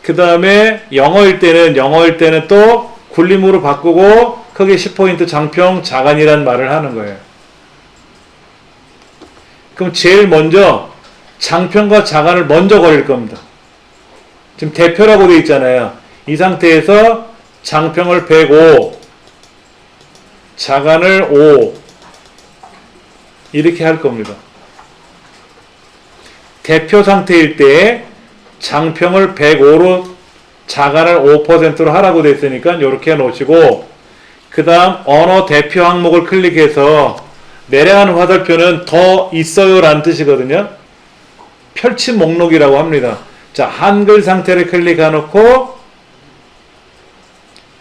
그 다음에 영어일 때는 또 굴림으로 바꾸고 크기 10포인트, 장평, 자간이란 말을 하는 거예요. 그럼 제일 먼저 장평과 자간을 먼저 걸릴 겁니다. 지금 대표라고 되어 있잖아요. 이 상태에서 장평을 105, 자간을 5 이렇게 할 겁니다. 대표 상태일 때 장평을 105로 자간을 5%로 하라고 되어 있으니까 이렇게 해놓으시고 그 다음 언어 대표 항목을 클릭해서 내려가는 화살표는 더 있어요 라는 뜻이거든요. 펼침 목록이라고 합니다. 자, 한글 상태를 클릭해 놓고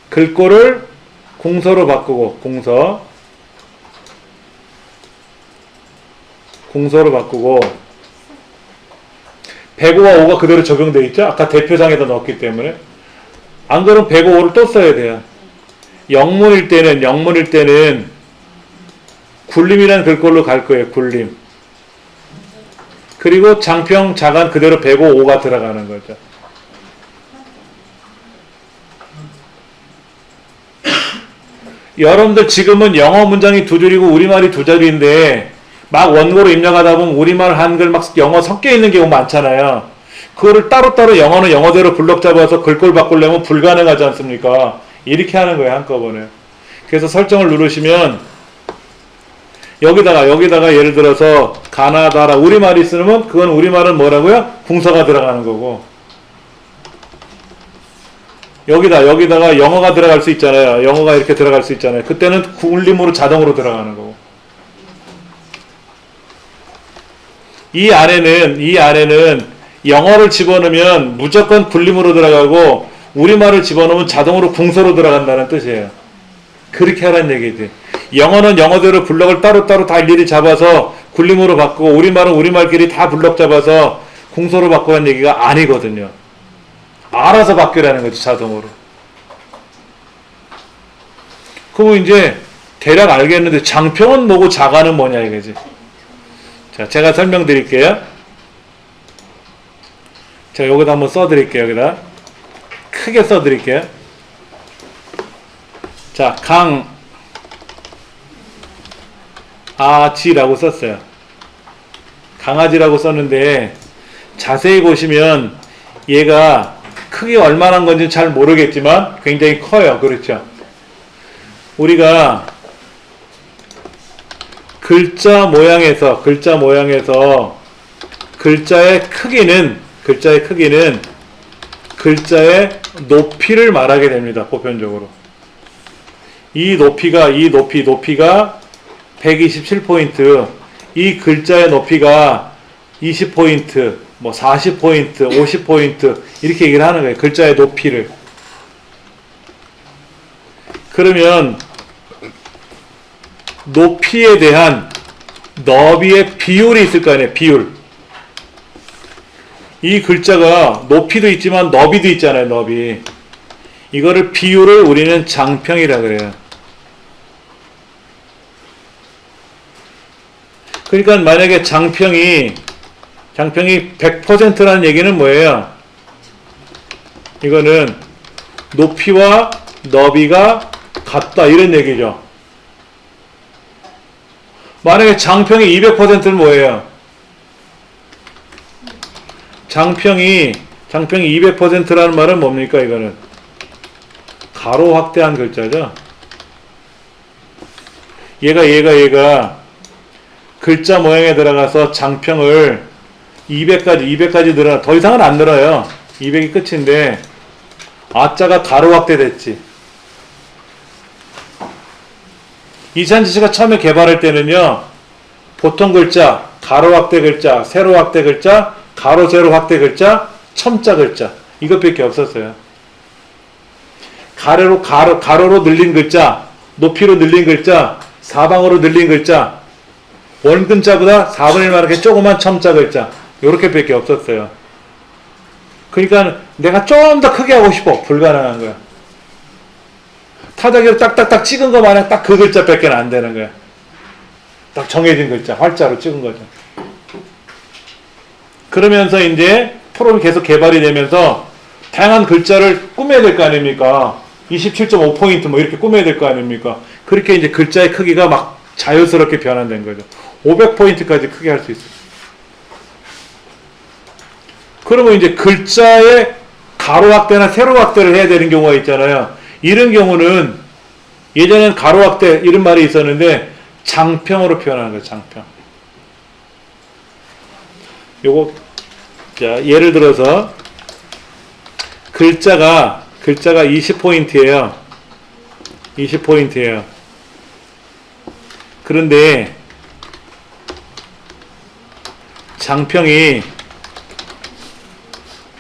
글꼴을 공서로 바꾸고 공서로 바꾸고 105가 5가 그대로 적용되어 있죠. 아까 대표장에다 넣었기 때문에. 안 그러면 105를 또 써야 돼요. 영문일 때는 굴림이라는 글꼴로 갈 거예요. 굴림. 그리고 장평 자간 그대로 105가 들어가는 거죠. 여러분들 지금은 영어 문장이 두 줄이고 우리말이 두 자리인데 막 원고로 입력하다 보면 우리말, 한글 막 영어 섞여 있는 경우 많잖아요. 그거를 따로따로 영어는 영어대로 블럭 잡아서 글꼴 바꾸려면 불가능하지 않습니까? 이렇게 하는 거예요, 한꺼번에. 그래서 설정을 누르시면 여기다가 예를 들어서 가나다라 우리말이 있으면 그건 우리말은 뭐라고요? 궁서가 들어가는 거고 여기다가 영어가 들어갈 수 있잖아요. 영어가 이렇게 들어갈 수 있잖아요. 그때는 굴림으로 자동으로 들어가는 거고 이 안에는 영어를 집어넣으면 무조건 굴림으로 들어가고 우리말을 집어넣으면 자동으로 궁서로 들어간다는 뜻이에요. 그렇게 하라는 얘기지. 영어는 영어대로 블럭을 따로따로 다 일일이 잡아서 굴림으로 바꾸고 우리말은 우리말끼리 다 블럭 잡아서 궁서로 바꾸라는 얘기가 아니거든요. 알아서 바뀌라는 거지, 자동으로. 그럼 이제 대략 알겠는데 장평은 뭐고 자가는 뭐냐 이거지. 자, 제가 설명드릴게요. 제가 여기다 한번 써드릴게요. 여기다 크게 써드릴게요. 자, 강아지라고 썼어요. 강아지라고 썼는데 자세히 보시면 얘가 크기 얼마나 건지 잘 모르겠지만 굉장히 커요. 그렇죠? 우리가 글자 모양에서 글자의 크기는 글자의 높이를 말하게 됩니다. 보편적으로. 이 높이가 127포인트, 이 글자의 높이가 20포인트, 뭐 40포인트, 50포인트 이렇게 얘기를 하는 거예요. 글자의 높이를. 그러면 높이에 대한 너비의 비율이 있을 거 아니에요. 비율. 이 글자가 높이도 있지만 너비도 있잖아요. 너비. 이거를 비율을 우리는 장평이라 그래요. 그러니까 만약에 장평이 100%라는 얘기는 뭐예요? 이거는 높이와 너비가 같다 이런 얘기죠. 만약에 장평이 200%는 뭐예요? 장평이 200%라는 말은 뭡니까? 이거는 가로 확대한 글자죠. 얘가 글자 모양에 들어가서 장평을 200까지 늘어나. 더 이상은 안 늘어요. 200이 끝인데 아자가 가로 확대됐지. 이찬지 씨가 처음에 개발할 때는요, 보통 글자, 가로 확대 글자, 세로 확대 글자, 가로 세로 확대 글자, 첨자 글자 이것밖에 없었어요. 가로로 늘린 글자, 높이로 늘린 글자, 사방으로 늘린 글자, 원근자보다 4분의 1만하게 조그만 첨자 글자 요렇게밖에 없었어요. 그러니까 내가 좀 더 크게 하고 싶어. 불가능한 거야. 타자기로 딱딱딱 찍은 거 마냥 딱 그 글자밖에 안 되는 거야. 딱 정해진 글자 활자로 찍은 거죠. 그러면서 이제 프로그램이 계속 개발이 되면서 다양한 글자를 꾸며야 될 거 아닙니까? 27.5포인트 뭐 이렇게 꾸며야 될 거 아닙니까? 그렇게 이제 글자의 크기가 막 자연스럽게 변환된 거죠. 500포인트까지 크게 할 수 있어요. 그러면 이제 글자의 가로 확대나 세로 확대를 해야 되는 경우가 있잖아요. 이런 경우는 예전에는 가로 확대 이런 말이 있었는데 장평으로 표현하는 거예요. 장평. 요거 자 예를 들어서 글자가 20포인트예요. 20포인트예요. 그런데 장평이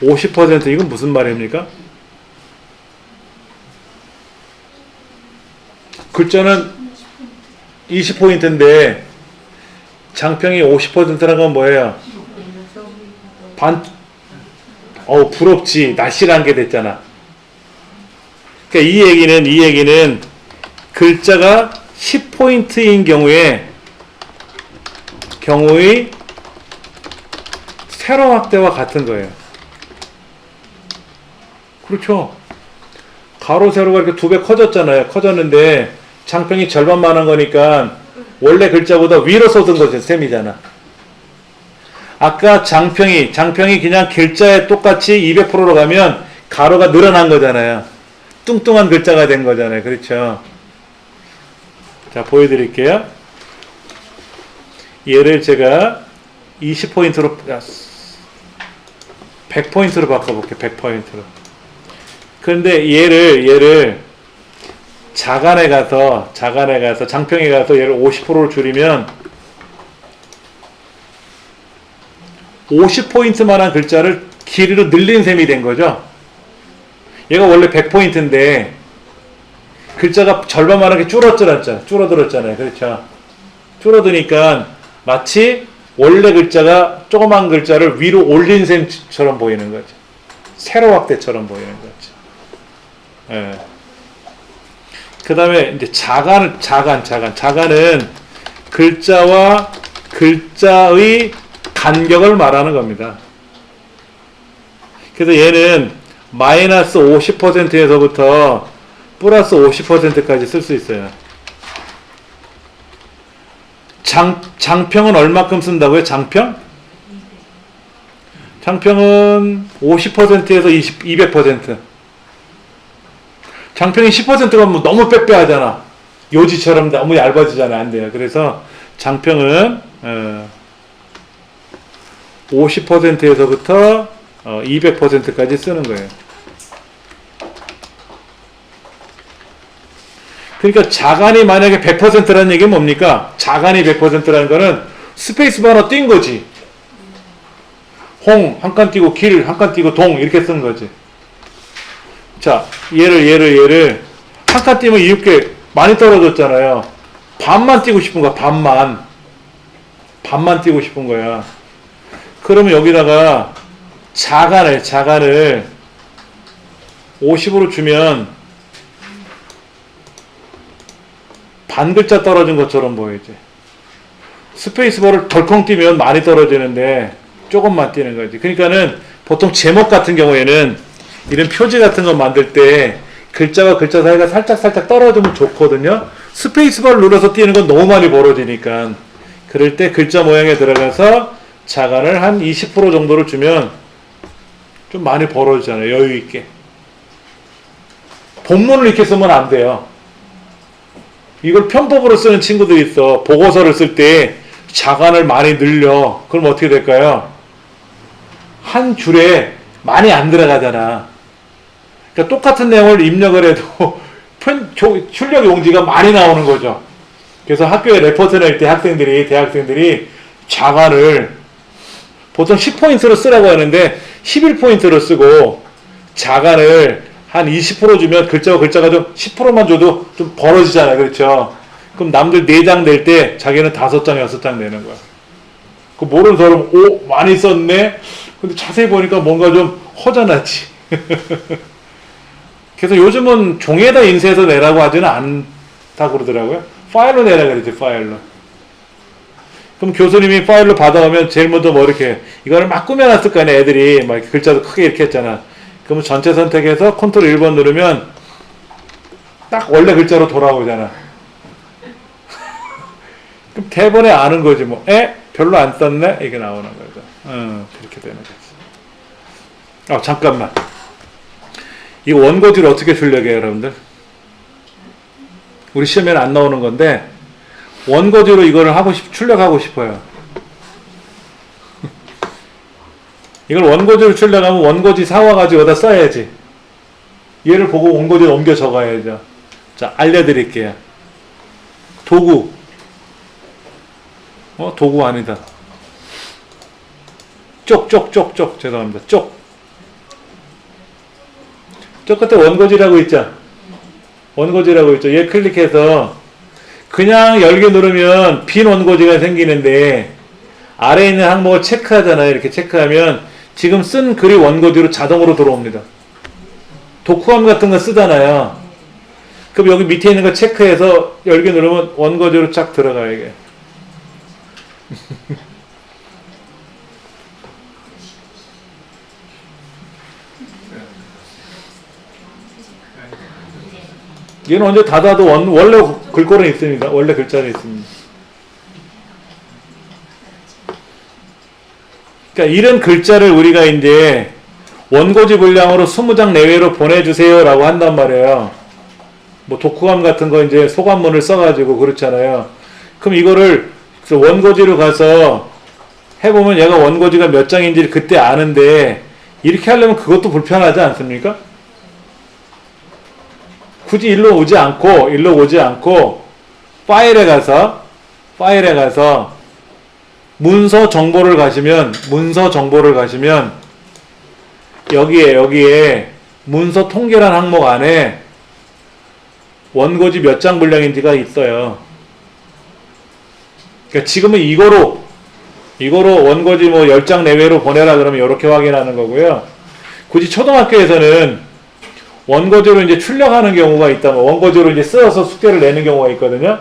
50% 이건 무슨 말입니까? 글자는 20포인트인데 장평이 50%라는 건 뭐예요? 부럽지. 날씬한 게 됐잖아. 그러니까 이 얘기는 글자가 10포인트인 경우의 세로 확대와 같은 거예요. 그렇죠. 가로 세로가 이렇게 2배 커졌잖아요. 커졌는데 장평이 절반만 한 거니까 원래 글자보다 위로 쏟은 거죠. 셈이잖아. 아까 장평이 그냥 글자에 똑같이 200%로 가면 가로가 늘어난 거잖아요. 뚱뚱한 글자가 된 거잖아요. 그렇죠. 자, 보여드릴게요. 얘를 제가 20포인트로 100포인트로 바꿔볼게요. 100포인트로. 그런데 얘를 자간에 가서 장평에 가서 얘를 50%로 줄이면 50포인트만한 글자를 길이로 늘린 셈이 된 거죠. 얘가 원래 100포인트인데 글자가 절반만하게 줄어들었잖아요. 그렇죠. 줄어드니까 마치 원래 글자가 조그만 글자를 위로 올린 셈처럼 보이는 거죠. 세로 확대처럼 보이는 거죠. 예. 그 다음에 이제 자간은 글자와 글자의 간격을 말하는 겁니다. 그래서 얘는 마이너스 50%에서부터 플러스 50%까지 쓸 수 있어요. 장평은 얼마큼 쓴다고요? 장평은 50%에서 200%. 장평이 10%가 뭐 너무 빼빼하잖아. 요지처럼 너무 얇아지잖아. 안 돼요. 그래서 장평은 50%에서부터 200%까지 쓰는 거예요. 그러니까 자간이 만약에 100%라는 얘기는 뭡니까? 자간이 100%라는 거는 스페이스바 하나 띈 거지. 홍 한 칸 띄고 길 한 칸 띄고 동 이렇게 쓴 거지. 자, 얘를 한 칸 띄면 이렇게 많이 떨어졌잖아요. 반만 띄고 싶은 거야. 반만 띄고 싶은 거야. 그러면 여기다가 자간을 50으로 주면 반 글자 떨어진 것처럼 보이지. 스페이스바를 덜컹 띄면 많이 떨어지는데 조금만 띄는 거지. 그러니까는 보통 제목 같은 경우에는 이런 표지 같은 거 만들 때 글자와 글자 사이가 살짝 떨어지면 좋거든요. 스페이스바를 눌러서 띄는 건 너무 많이 벌어지니까. 그럴 때 글자 모양에 들어가서 자간을 한 20% 정도를 주면 좀 많이 벌어지잖아요. 여유 있게. 본문을 이렇게 쓰면 안 돼요. 이걸 편법으로 쓰는 친구들이 있어. 보고서를 쓸 때 자간을 많이 늘려. 그럼 어떻게 될까요? 한 줄에 많이 안 들어가잖아. 그러니까 똑같은 내용을 입력을 해도 출력 용지가 많이 나오는 거죠. 그래서 학교에 레포트 낼 때 대학생들이 자간을 보통 10포인트로 쓰라고 하는데 11포인트로 쓰고 자간을 한 20% 주면 글자가 좀 10%만 줘도 좀 벌어지잖아요. 그렇죠? 그럼 남들 4장 낼 때 자기는 5장, 6장 내는 거야. 그 모르는 사람은 오 많이 썼네? 근데 자세히 보니까 뭔가 좀 허전하지. 그래서 요즘은 종이에다 인쇄해서 내라고 하지는 않다고 그러더라고요. 파일로 내라 그러지, 파일로. 그럼 교수님이 파일로 받아오면 제일 먼저 뭐 이렇게 이거를 막 꾸며놨을 거 아니야. 애들이 막 글자도 크게 이렇게 했잖아. 그러면 전체 선택해서 컨트롤 1번 누르면 딱 원래 글자로 돌아오잖아. 그럼 대본에 아는 거지 뭐. 별로 안 썼네? 이게 나오는 거죠. 그렇게 되는 거지. 잠깐만. 이 원고지를 어떻게 출력해요, 여러분들? 우리 시험에는 안 나오는 건데 원고지로 이거를 출력하고 싶어요. 이걸 원고지로 출력하면 원고지 사와가지고 여기다 써야지. 얘를 보고 원고지로 옮겨 적어야죠. 자, 알려드릴게요. 도구. 도구 아니다. 쪽. 죄송합니다. 쪽 끝에 원고지라고 있죠? 원고지라고 있죠? 얘 클릭해서 그냥 열기 누르면 빈 원고지가 생기는데 아래에 있는 항목을 체크하잖아요. 이렇게 체크하면 지금 쓴 글이 원고지로 자동으로 들어옵니다. 독후감 같은 거 쓰잖아요. 그럼 여기 밑에 있는 거 체크해서 열기 누르면 원고지로 쫙 들어가요, 이게. 얘는 언제 닫아도 원래 글꼴은 있습니다. 원래 글자는 있습니다. 그러니까 이런 글자를 우리가 이제 원고지 분량으로 20장 내외로 보내주세요 라고 한단 말이에요. 뭐 독후감 같은 거 이제 소감문을 써가지고 그렇잖아요. 그럼 이거를 원고지로 가서 해보면 얘가 원고지가 몇 장인지 그때 아는데 이렇게 하려면 그것도 불편하지 않습니까? 굳이 일로 오지 않고 파일에 가서 문서 정보를 가시면 여기에 문서 통계란 항목 안에 원고지 몇 장 분량인지가 있어요. 그러니까 지금은 이거로 원고지 뭐 10장 내외로 보내라 그러면 이렇게 확인하는 거고요. 굳이 초등학교에서는 원고지로 이제 출력하는 경우가 있다면 원고지로 이제 쓰어서 숙제를 내는 경우가 있거든요.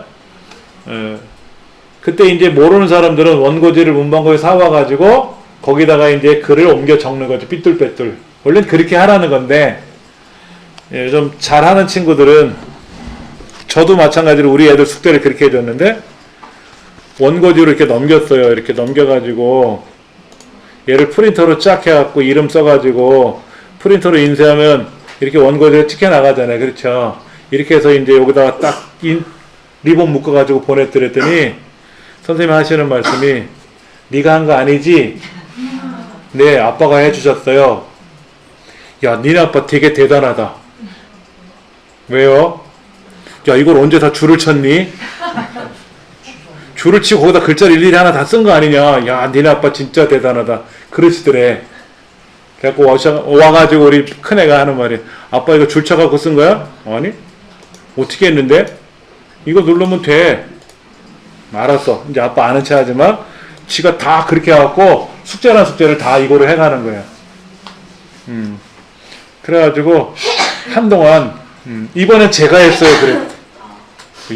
그때 이제 모르는 사람들은 원고지를 문방구에 사와가지고 거기다가 이제 글을 옮겨 적는 거죠. 삐뚤빼뚤. 원래는 그렇게 하라는 건데, 좀 잘하는 친구들은, 저도 마찬가지로 우리 애들 숙제를 그렇게 해줬는데, 원고지로 이렇게 넘겼어요. 이렇게 넘겨가지고, 얘를 프린터로 쫙 해갖고, 이름 써가지고, 프린터로 인쇄하면, 이렇게 원고지로 찍혀 나가잖아요. 그렇죠. 이렇게 해서 이제 여기다가 딱 리본 묶어가지고 보냈더랬더니, 선생님이 하시는 말씀이, 네가 한 거 아니지? 네, 아빠가 해주셨어요. 야, 니네 아빠 되게 대단하다. 왜요? 야, 이걸 언제 다 줄을 쳤니? 줄을 치고 거기다 글자를 일일이 하나 다 쓴 거 아니냐? 야, 니네 아빠 진짜 대단하다. 그러시더래. 그래갖고 와가지고 우리 큰애가 하는 말이, 아빠 이거 줄 쳐갖고 쓴 거야? 아니? 어떻게 했는데? 이거 누르면 돼. 알았어. 이제 아빠 아는 체 하지만, 지가 다 그렇게 해갖고, 숙제란 숙제를 다 이거로 해가는 거야. 그래가지고, 한동안, 이번엔 제가 했어요. 그래.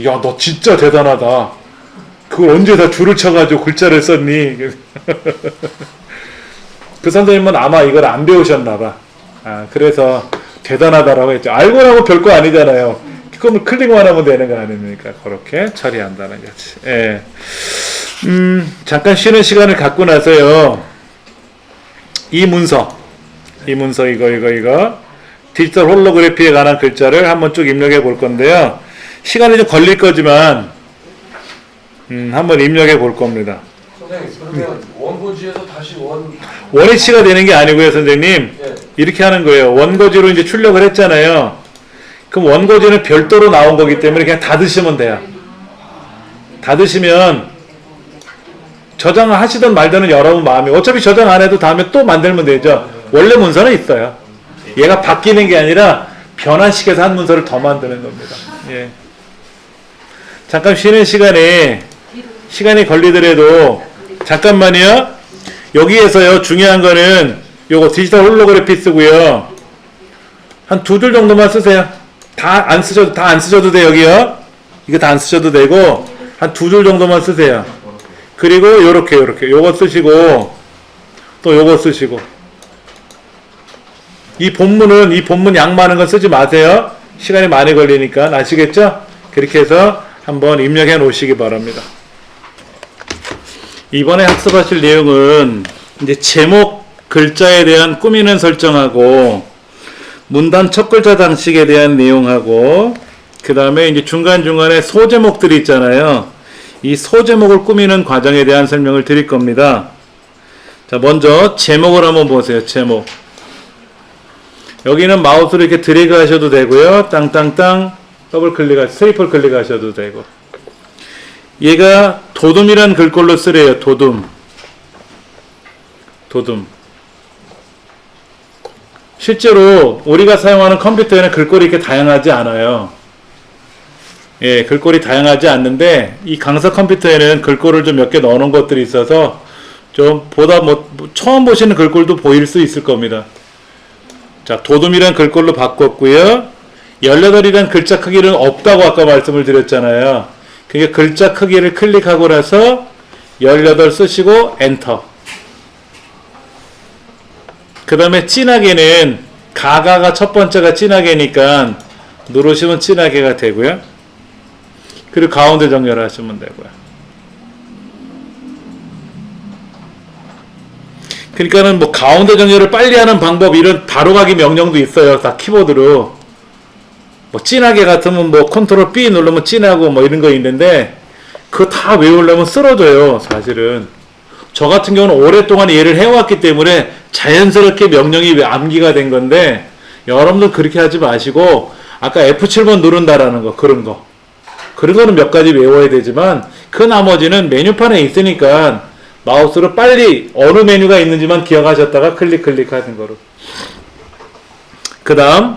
야, 너 진짜 대단하다. 그걸 언제 다 줄을 쳐가지고 글자를 썼니? 그 선생님은 아마 이걸 안 배우셨나봐. 그래서 대단하다라고 했죠. 알고나고 별거 아니잖아요. 그러면 클릭만 하면 되는 거 아닙니까? 그렇게 처리한다는 거지. 예. 잠깐 쉬는 시간을 갖고 나서요. 이 문서 이거 디지털 홀로그래피에 관한 글자를 한번 쭉 입력해 볼 건데요. 시간이 좀 걸릴 거지만 한번 입력해 볼 겁니다. 선생님, 그러면 원고지에서 다시 원위치가 되는 게 아니고요, 선생님. 예. 이렇게 하는 거예요. 원고지로 이제 출력을 했잖아요. 그럼 원고지는 별도로 나온 거기 때문에 그냥 닫으시면 돼요. 닫으시면 저장을 하시든 말든 여러분 마음이, 어차피 저장 안 해도 다음에 또 만들면 되죠. 원래 문서는 있어요. 얘가 바뀌는 게 아니라 변환시켜서 한 문서를 더 만드는 겁니다. 예. 잠깐 쉬는 시간이 걸리더라도 잠깐만요. 여기에서요, 중요한 거는 요거 디지털 홀로그래피 쓰고요. 한 2줄 정도만 쓰세요. 다 안 쓰셔도 돼요, 여기요. 이거 다 안 쓰셔도 되고, 한 2줄 정도만 쓰세요. 그리고 요렇게, 요거 쓰시고, 또 요거 쓰시고. 이 본문 양 많은 건 쓰지 마세요. 시간이 많이 걸리니까. 아시겠죠? 그렇게 해서 한번 입력해 놓으시기 바랍니다. 이번에 학습하실 내용은 이제 제목 글자에 대한 꾸미는 설정하고 문단 첫 글자 장식에 대한 내용하고 그 다음에 이제 중간중간에 소제목들이 있잖아요. 이 소제목을 꾸미는 과정에 대한 설명을 드릴 겁니다. 자, 먼저 제목을 한번 보세요. 제목. 여기는 마우스로 이렇게 드래그 하셔도 되고요. 땅땅땅 더블 트리플 클릭하셔도 되고. 얘가 도둠이란 글꼴로 쓰래요. 도둠. 실제로 우리가 사용하는 컴퓨터에는 글꼴이 이렇게 다양하지 않아요. 예, 글꼴이 다양하지 않는데 이 강사 컴퓨터에는 글꼴을 좀 몇 개 넣어놓은 것들이 있어서 좀 보다 처음 보시는 글꼴도 보일 수 있을 겁니다. 자, 도둠이란 글꼴로 바꿨고요. 18이란 글자 크기는 없다고 아까 말씀을 드렸잖아요. 그게 글자 크기를 클릭하고 나서 18 쓰시고 엔터. 그 다음에 진하게는 가가가 첫 번째가 진하게니까 누르시면 진하게가 되고요. 그리고 가운데 정렬하시면 되고요. 그러니까는 뭐 가운데 정렬을 빨리 하는 방법 이런 바로가기 명령도 있어요. 다 키보드로. 뭐 진하게 같으면 뭐 컨트롤 B 누르면 진하고 뭐 이런 거 있는데 그거 다 외우려면 쓰러져요. 사실은. 저 같은 경우는 오랫동안 얘를 해왔기 때문에 자연스럽게 명령이 암기가 된 건데 여러분들 그렇게 하지 마시고 아까 F7번 누른다라는 거 그런 거는 몇 가지 외워야 되지만 그 나머지는 메뉴판에 있으니까 마우스로 빨리 어느 메뉴가 있는지만 기억하셨다가 클릭하는 거로. 그 다음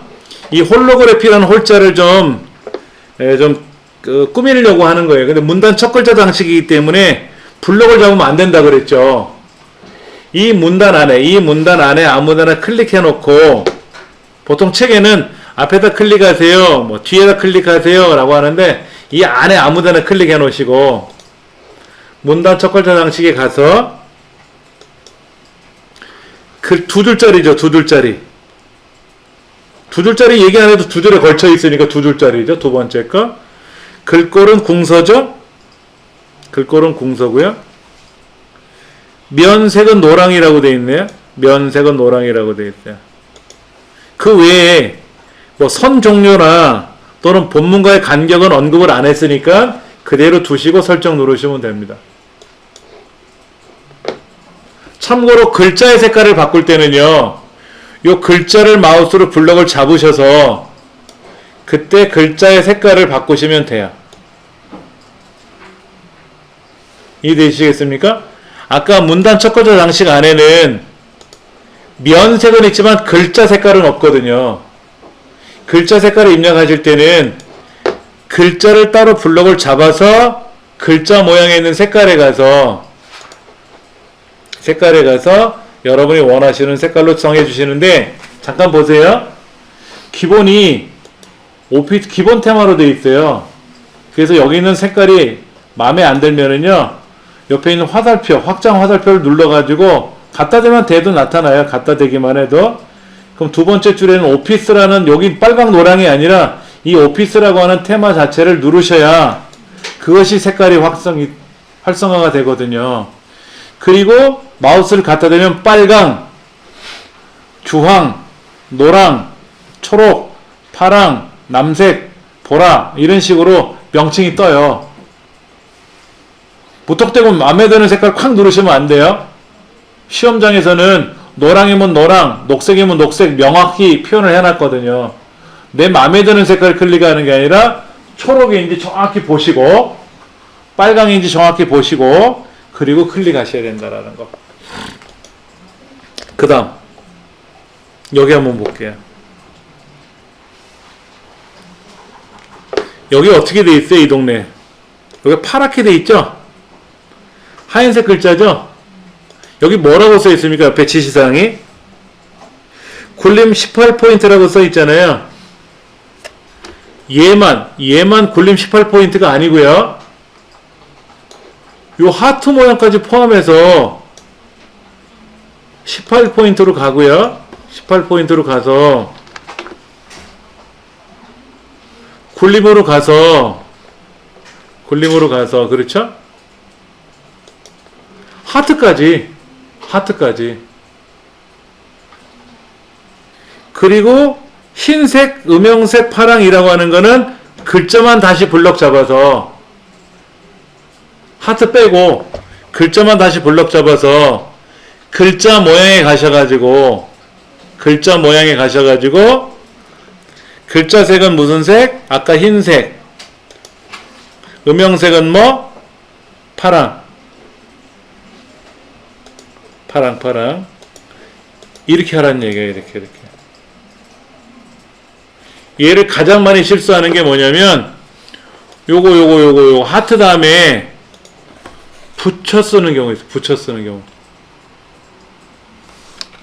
이 홀로그래피라는 홀자를 좀 꾸미려고 하는 거예요. 근데 문단 첫 글자 장식이기 때문에 블록을 잡으면 안 된다 그랬죠. 이 문단 안에 아무데나 클릭해 놓고 보통 책에는 앞에다 클릭하세요, 뭐 뒤에다 클릭하세요 라고 하는데 이 안에 아무데나 클릭해 놓으시고 문단 첫 글자 장식에 가서 그 두 줄짜리죠. 두 줄짜리 얘기 안 해도 두 줄에 걸쳐 있으니까 두 줄짜리죠. 두 번째 거. 글꼴은 궁서죠. 글꼴은 궁서고요. 면색은 노랑이라고 되어 있네요. 면색은 노랑이라고 되어 있어요. 그 외에 뭐 선 종료나 또는 본문과의 간격은 언급을 안 했으니까 그대로 두시고 설정 누르시면 됩니다. 참고로 글자의 색깔을 바꿀 때는요. 요 글자를 마우스로 블럭을 잡으셔서 그때 글자의 색깔을 바꾸시면 돼요. 이해되시겠습니까? 아까 문단 첫 글자 장식 안에는 면색은 있지만 글자 색깔은 없거든요. 글자 색깔을 입력하실 때는 글자를 따로 블럭을 잡아서 글자 모양에 있는 색깔에 가서 여러분이 원하시는 색깔로 정해 주시는데 잠깐 보세요. 기본이 기본 테마로 되어 있어요. 그래서 여기 있는 색깔이 마음에 안 들면은요. 옆에 있는 화살표, 확장 화살표를 눌러가지고 갖다 대면 대도 나타나요. 갖다 대기만 해도. 그럼 두 번째 줄에는 오피스라는 여기 빨강 노랑이 아니라 이 오피스라고 하는 테마 자체를 누르셔야 그것이 색깔이 활성화가 되거든요. 그리고 마우스를 갖다 대면 빨강, 주황, 노랑, 초록, 파랑, 남색, 보라 이런 식으로 명칭이 떠요. 무턱대고 마음에 드는 색깔 콱 누르시면 안 돼요. 시험장에서는 노랑이면 노랑, 녹색이면 녹색 명확히 표현을 해놨거든요. 내 마음에 드는 색깔 클릭하는 게 아니라 초록인지 정확히 보시고 빨강인지 정확히 보시고 그리고 클릭하셔야 된다라는 거. 그 다음 여기 한번 볼게요. 여기 어떻게 돼 있어요? 이 동네 여기 파랗게 돼 있죠? 하얀색 글자죠? 여기 뭐라고 써 있습니까? 옆에 지시사항이 굴림 18포인트라고 써 있잖아요. 얘만 굴림 18포인트가 아니고요. 요 하트 모양까지 포함해서 18포인트로 가고요. 18포인트로 가서 굴림으로 가서 그렇죠? 하트까지 그리고 흰색, 음영색, 파랑이라고 하는 거는 글자만 다시 블럭 잡아서 하트 빼고 글자만 다시 블럭 잡아서 글자 모양에 가셔가지고 글자색은 무슨 색? 아까 흰색. 음영색은 뭐? 파랑. 파랑. 이렇게 하라는 얘기예요. 이렇게. 얘를 가장 많이 실수하는 게 뭐냐면 요거 하트 다음에 붙여 쓰는 경우 있어요. 붙여 쓰는 경우.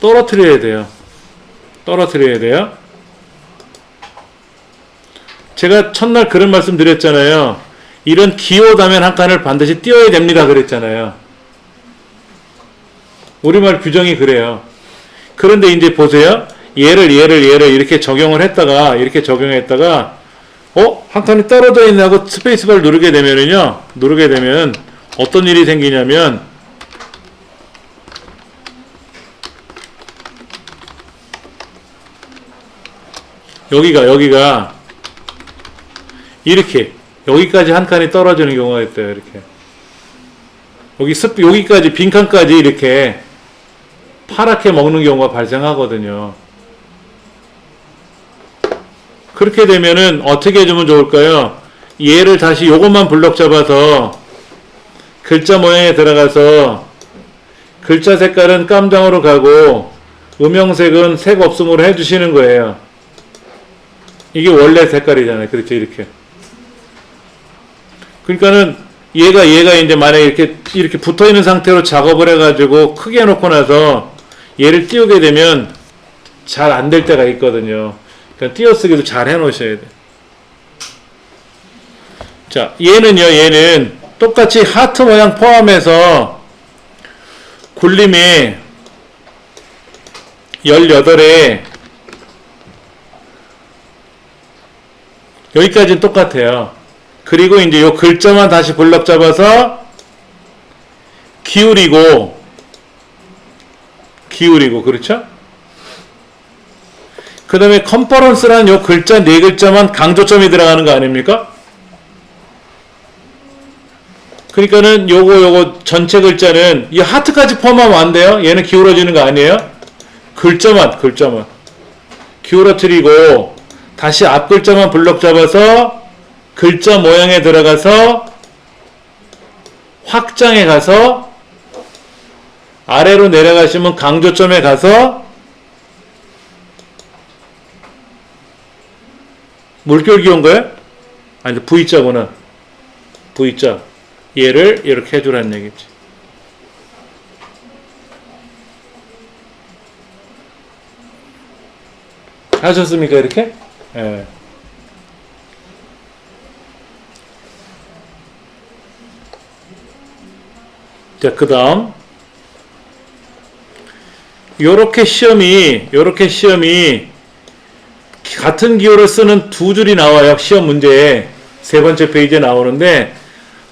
떨어뜨려야 돼요. 제가 첫날 그런 말씀 드렸잖아요. 이런 기호 다면 한 칸을 반드시 띄워야 됩니다. 그랬잖아요. 우리말 규정이 그래요. 그런데 이제 보세요. 얘를 이렇게 적용했다가 한 칸이 떨어져 있네 하고 스페이스바를 누르게 되면 어떤 일이 생기냐면 여기가 이렇게 여기까지 한 칸이 떨어지는 경우가 있어요. 이렇게 여기까지 빈칸까지 이렇게 파랗게 먹는 경우가 발생하거든요. 그렇게 되면은 어떻게 해주면 좋을까요? 얘를 다시 요것만 블럭 잡아서 글자 모양에 들어가서 글자 색깔은 깜장으로 가고 음영색은 색 없음으로 해주시는 거예요. 이게 원래 색깔이잖아요. 그렇죠? 이렇게. 그러니까는 얘가 이제 만약에 이렇게 붙어 있는 상태로 작업을 해가지고 크게 해놓고 나서 얘를 띄우게 되면 잘 안 될 때가 있거든요. 그러니까 띄어쓰기도 잘 해놓으셔야 돼요. 자, 얘는 똑같이 하트 모양 포함해서 굴림이 18에 여기까지는 똑같아요. 그리고 이제 요 글자만 다시 블럭 잡아서 기울이고 그렇죠? 그 다음에 컨퍼런스라는 요 글자 4글자만 강조점이 들어가는 거 아닙니까? 그러니까는 요거 전체 글자는 이 하트까지 포함하면 안 돼요. 얘는 기울어지는 거 아니에요. 글자만 기울어뜨리고 다시 앞 글자만 블럭 잡아서 글자 모양에 들어가서 확장에 가서 아래로 내려가시면 강조점에 가서 물결 기호인 거예요? 아니 V자구나. V자. 얘를 이렇게 해주라는 얘기지. 하셨습니까? 이렇게? 예. 자, 그 다음 요렇게 시험이 같은 기호를 쓰는 두 줄이 나와요. 시험 문제에 세 번째 페이지에 나오는데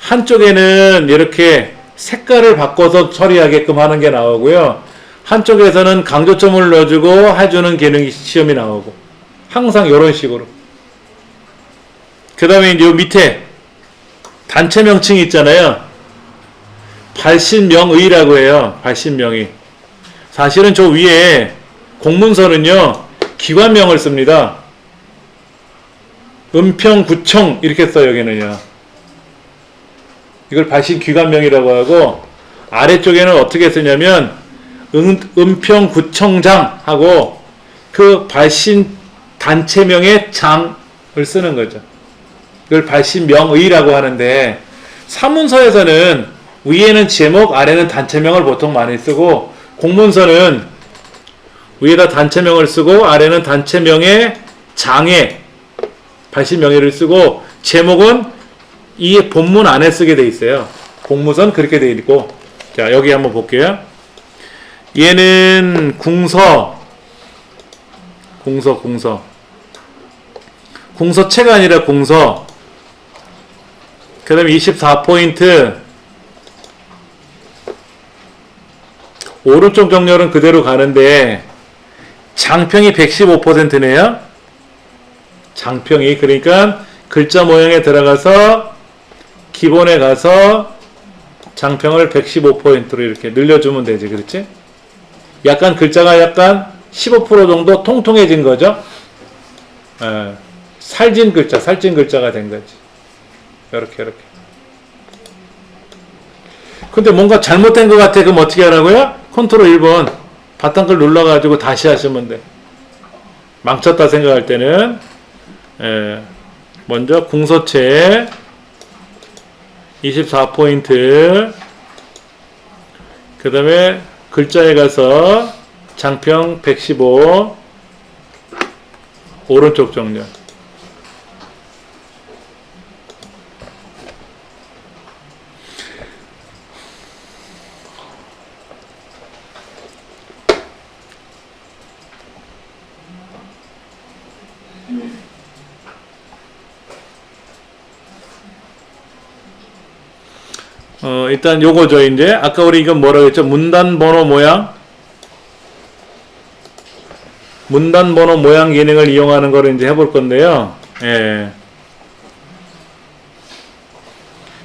한쪽에는 이렇게 색깔을 바꿔서 처리하게끔 하는 게 나오고요. 한쪽에서는 강조점을 넣어주고 해주는 기능이 시험이 나오고 항상 이런 식으로. 그 다음에 이제 요 밑에 단체 명칭이 있잖아요. 발신명의라고 해요. 발신명의. 사실은 저 위에 공문서는요 기관명을 씁니다. 은평구청 이렇게 써요. 여기는요. 이걸 발신기관명이라고 하고 아래쪽에는 어떻게 쓰냐면 은평구청장 하고 그 발신 단체명의 장을 쓰는 거죠. 이걸 발신명의라고 하는데 사문서에서는 위에는 제목 아래는 단체명을 보통 많이 쓰고 공문서는 위에다 단체명을 쓰고 아래는 단체명의 장에 발신명의를 쓰고 제목은 이 본문 안에 쓰게 돼 있어요. 공무선 그렇게 돼 있고. 자, 여기 한번 볼게요. 얘는 공서체가 아니라 공서. 그 다음에 24포인트. 오른쪽 정렬은 그대로 가는데 장평이 115%네요. 장평이. 그러니까 글자 모양에 들어가서 기본에 가서 장평을 115포인트로 이렇게 늘려주면 되지. 그렇지? 약간 글자가 약간 15% 정도 통통해진 거죠. 예. 살진 글자가 된 거지. 이렇게. 근데 뭔가 잘못된 것 같아. 그럼 어떻게 하라고요? 컨트롤 1번. 바탕글 눌러가지고 다시 하시면 돼. 망쳤다 생각할 때는, 먼저 궁서체 24포인트, 그 다음에 글자에 가서 장평 115, 오른쪽 정렬. 일단 요거죠. 이제 아까 우리 이건 뭐라고 했죠? 문단 번호 모양 기능을 이용하는 거를 이제 해볼 건데요. 예.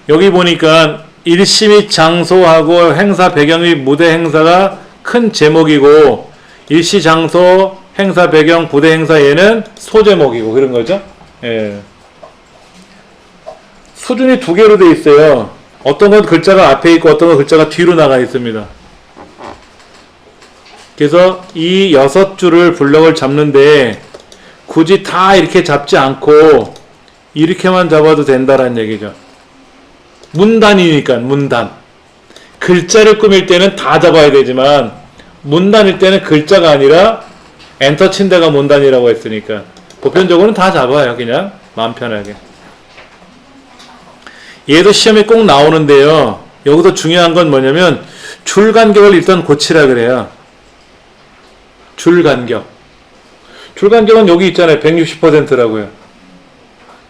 여기 보니까 일시 및 장소하고 행사 배경 및 무대 행사가 큰 제목이고, 일시 장소 행사 배경 부대 행사 얘는 소제목이고 그런 거죠. 예. 수준이 두 개로 돼 있어요. 어떤 건 글자가 앞에 있고 어떤 건 글자가 뒤로 나가 있습니다. 그래서 이 6줄을 블럭을 잡는데 굳이 다 이렇게 잡지 않고 이렇게만 잡아도 된다라는 얘기죠. 문단이니까 문단. 글자를 꾸밀 때는 다 잡아야 되지만 문단일 때는 글자가 아니라 엔터 친 데가 문단이라고 했으니까 보편적으로는 다 잡아요. 그냥 마음 편하게. 얘도 시험에 꼭 나오는데요. 여기서 중요한 건 뭐냐면 줄 간격을 일단 고치라 그래요. 줄 간격. 줄 간격은 여기 있잖아요. 160%라고요.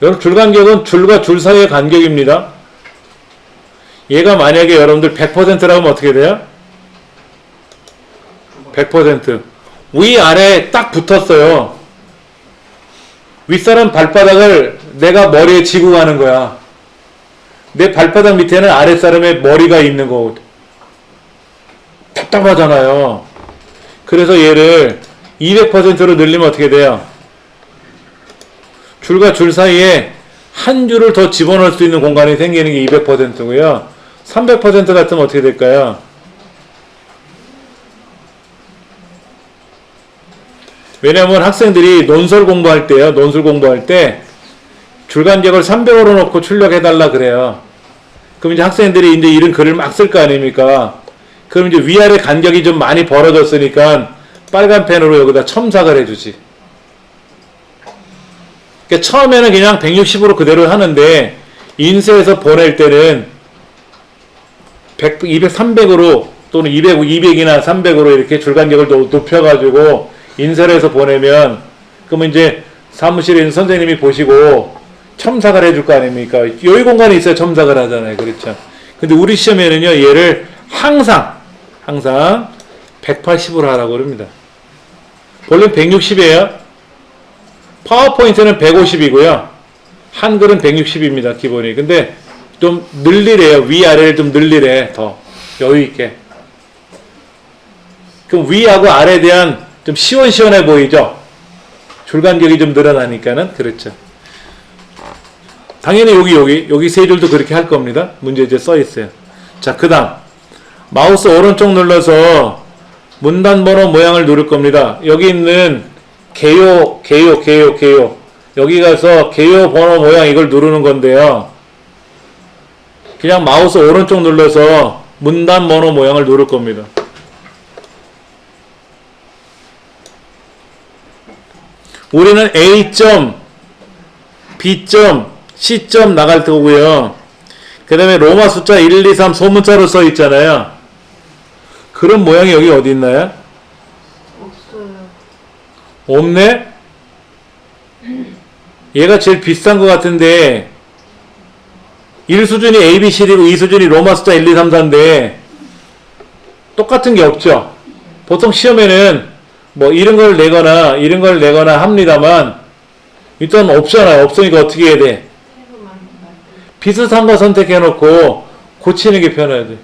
여러분 줄 간격은 줄과 줄 사이의 간격입니다. 얘가 만약에 여러분들 100%라고 하면 어떻게 돼요? 100%. 위아래 딱 붙었어요. 윗사람 발바닥을 내가 머리에 지고 가는 거야. 내 발바닥 밑에는 아랫사람의 머리가 있는 거. 답답하잖아요. 그래서 얘를 200%로 늘리면 어떻게 돼요? 줄과 줄 사이에 한 줄을 더 집어넣을 수 있는 공간이 생기는 게 200%고요. 300% 같으면 어떻게 될까요? 왜냐면 학생들이 논술 공부할 때요. 논술 공부할 때 줄간격을 300으로 놓고 출력해달라 그래요. 그럼 이제 학생들이 이제 이런 글을 막 쓸 거 아닙니까? 그럼 이제 위아래 간격이 좀 많이 벌어졌으니까 빨간 펜으로 여기다 첨삭을 해주지. 그러니까 처음에는 그냥 160으로 그대로 하는데 인쇄해서 보낼 때는 100, 200, 300으로 또는 200이나 300으로 이렇게 줄간격을 높여가지고 인쇄를 해서 보내면 그러면 이제 사무실에 있는 선생님이 보시고 첨삭을 해줄 거 아닙니까? 여유 공간이 있어야 첨삭을 하잖아요. 그렇죠? 근데 우리 시험에는요, 얘를 항상 180으로 하라고 그럽니다. 원래 160이에요. 파워포인트는 150이고요. 한글은 160입니다. 기본이. 근데 좀 늘리래요. 위아래를 좀 늘리래. 더 여유있게. 그럼 위하고 아래에 대한 좀 시원시원해 보이죠? 줄간격이 좀 늘어나니까는. 그렇죠. 당연히 여기 세 줄도 그렇게 할 겁니다. 문제지에 써 있어요. 자, 그 다음 마우스 오른쪽 눌러서 문단 번호 모양을 누를 겁니다. 여기 있는 개요 여기 가서 개요 번호 모양 이걸 누르는 건데요. 그냥 마우스 오른쪽 눌러서 문단 번호 모양을 누를 겁니다. 우리는 A점, B점, C점 나갈 거고요. 그 다음에 로마 숫자 1, 2, 3 소문자로 써 있잖아요. 그런 모양이 여기 어디 있나요? 없어요. 없네? 얘가 제일 비싼 것 같은데 1수준이 ABCD고 2수준이 로마 숫자 1, 2, 3, 4인데 똑같은 게 없죠. 보통 시험에는 뭐 이런 걸 내거나 합니다만 일단 없잖아요. 없으니까 어떻게 해야 돼? 비슷한 거 선택해놓고 고치는 게 편해야 돼.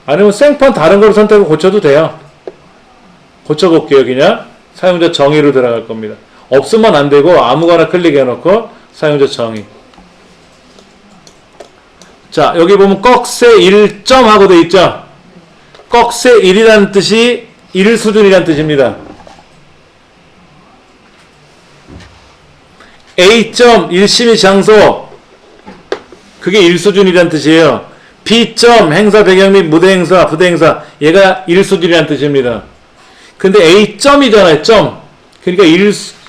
아니면 생판 다른 걸 선택하고 고쳐도 돼요. 고쳐볼게요. 그냥 사용자 정의로 들어갈 겁니다. 없으면 안 되고 아무거나 클릭해놓고 사용자 정의. 자, 여기 보면 꺽쇠 1점 하고 돼 있죠? 꺽쇠 1이라는 뜻이 1수준이라는 뜻입니다. A점 1심의 장소, 그게 1수준이라는 뜻이에요. B점 행사 배경 및 무대 행사, 부대 행사, 얘가 1수준이라는 뜻입니다. 근데 A점이잖아요. 점. 그러니까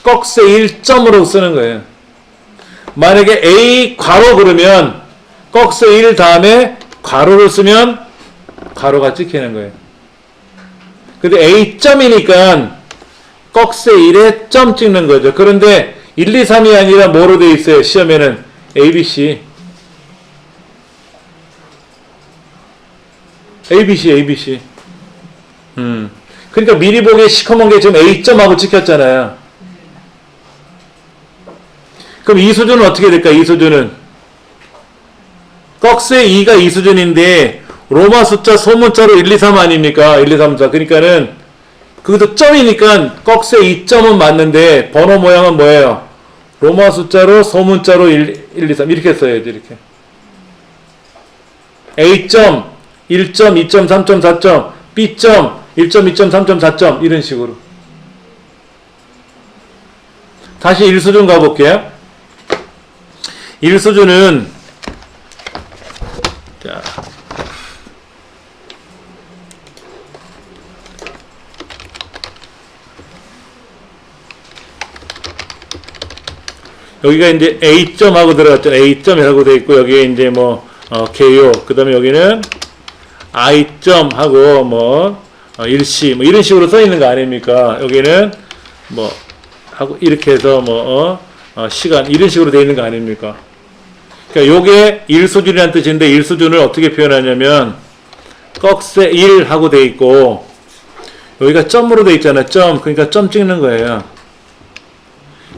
꺽쇠 1점으로 쓰는 거예요. 만약에 A 괄호 그러면 꺽쇠 1 다음에 괄호를 쓰면 괄호가 찍히는 거예요. 근데 A점이니까 꺽쇠 1에 점 찍는 거죠. 그런데 1, 2, 3이 아니라 뭐로 되어 있어요? 시험에는 ABC. ABC. 그러니까 미리 보기에 시커먼 게 지금 A점하고 찍혔잖아요. 그럼 이 수준은 어떻게 될까? 이 수준은 꺽쇠 2가 이 수준인데 로마 숫자 소문자로 1, 2, 3 아닙니까? 1, 2, 3, 4. 그러니까는 그것도 점이니까 꺽쇠 2점은 맞는데 번호 모양은 뭐예요? 로마 숫자로 소문자로 1, 2, 3 이렇게 써야지. 이렇게 A점 1점, 2점, 3점, 4점, B점 1점, 2점, 3점, 4점 이런 식으로. 다시 1수준 가볼게요. 1수준은 자, 여기가 이제 A점하고 들어갔죠. A점이라고 되어 있고 여기에 이제 뭐 개요. 그 다음에 여기는 I점하고 뭐 일시 뭐 이런 식으로 써 있는 거 아닙니까? 여기는 뭐 하고 이렇게 해서 뭐 시간 이런 식으로 되어 있는 거 아닙니까? 그러니까 요게 1수준이라는 뜻인데 1수준을 어떻게 표현하냐면 꺽쇠 1 하고 되어 있고 여기가 점으로 되어 있잖아요. 점. 그러니까 점 찍는 거예요.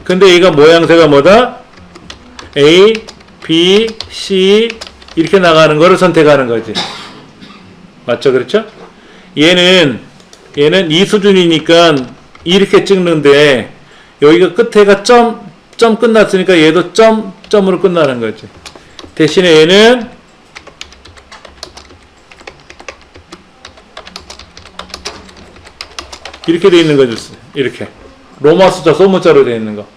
근데 얘가 모양새가 뭐다? A, B, C 이렇게 나가는 거를 선택하는 거지. 맞죠? 그렇죠? 얘는 2수준이니까 이렇게 찍는데 여기가 끝에가 점 끝났으니까 얘도 점으로 끝나는 거지. 대신에 얘는 이렇게 돼 있는 거죠. 이렇게 로마 숫자 소문자로 돼 있는 거.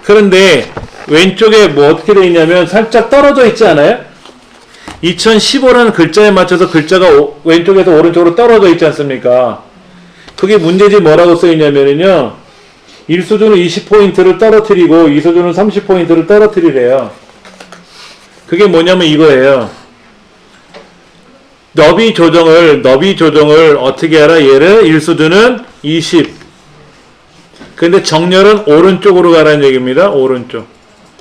그런데 왼쪽에 뭐 어떻게 돼 있냐면 살짝 떨어져 있지 않아요? 2015라는 글자에 맞춰서 글자가 왼쪽에서 오른쪽으로 떨어져 있지 않습니까? 그게 문제지 뭐라고 써 있냐면요. 1수준은 20포인트를 떨어뜨리고 2수준은 30포인트를 떨어뜨리래요. 그게 뭐냐면 이거예요. 너비 조정을 어떻게 알아? 얘를 1수준은 20. 근데 정렬은 오른쪽으로 가라는 얘기입니다. 오른쪽.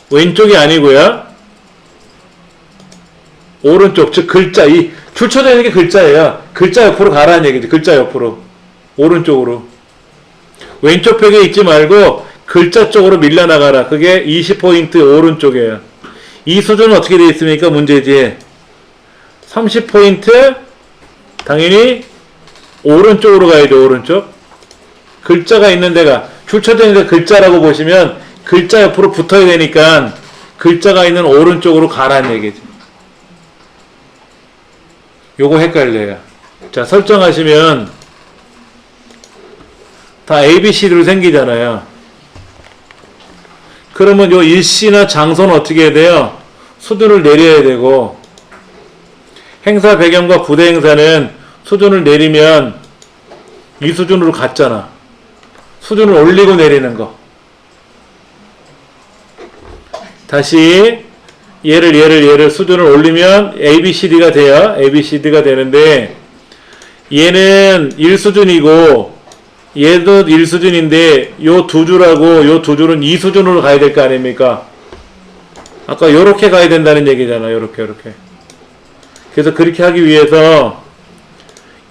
왼쪽이 아니고요. 오른쪽, 즉 글자, 이 줄쳐져 있는 게 글자예요. 글자 옆으로 가라는 얘기지. 글자 옆으로. 오른쪽으로. 왼쪽 벽에 있지 말고 글자 쪽으로 밀려나가라. 그게 20포인트 오른쪽이에요. 이 수준은 어떻게 되어 있습니까? 문제지. 30포인트 당연히 오른쪽으로 가야죠. 오른쪽. 글자가 있는 데가 줄쳐져 있는 데 글자라고 보시면 글자 옆으로 붙어야 되니까 글자가 있는 오른쪽으로 가라는 얘기지. 요거 헷갈려요. 자, 설정하시면 다 ABC로 생기잖아요. 그러면 요 일시나 장소는 어떻게 해야 돼요? 수준을 내려야 되고 행사 배경과 부대 행사는 수준을 내리면 이 수준으로 갔잖아. 수준을 올리고 내리는 거. 다시 얘를 수준을 올리면 ABCD가 돼요. ABCD가 되는데 얘는 1수준이고 얘도 1수준인데 요 두 줄하고 요 두 줄은 2수준으로 가야 될 거 아닙니까? 아까 요렇게 가야 된다는 얘기잖아. 요렇게. 그래서 그렇게 하기 위해서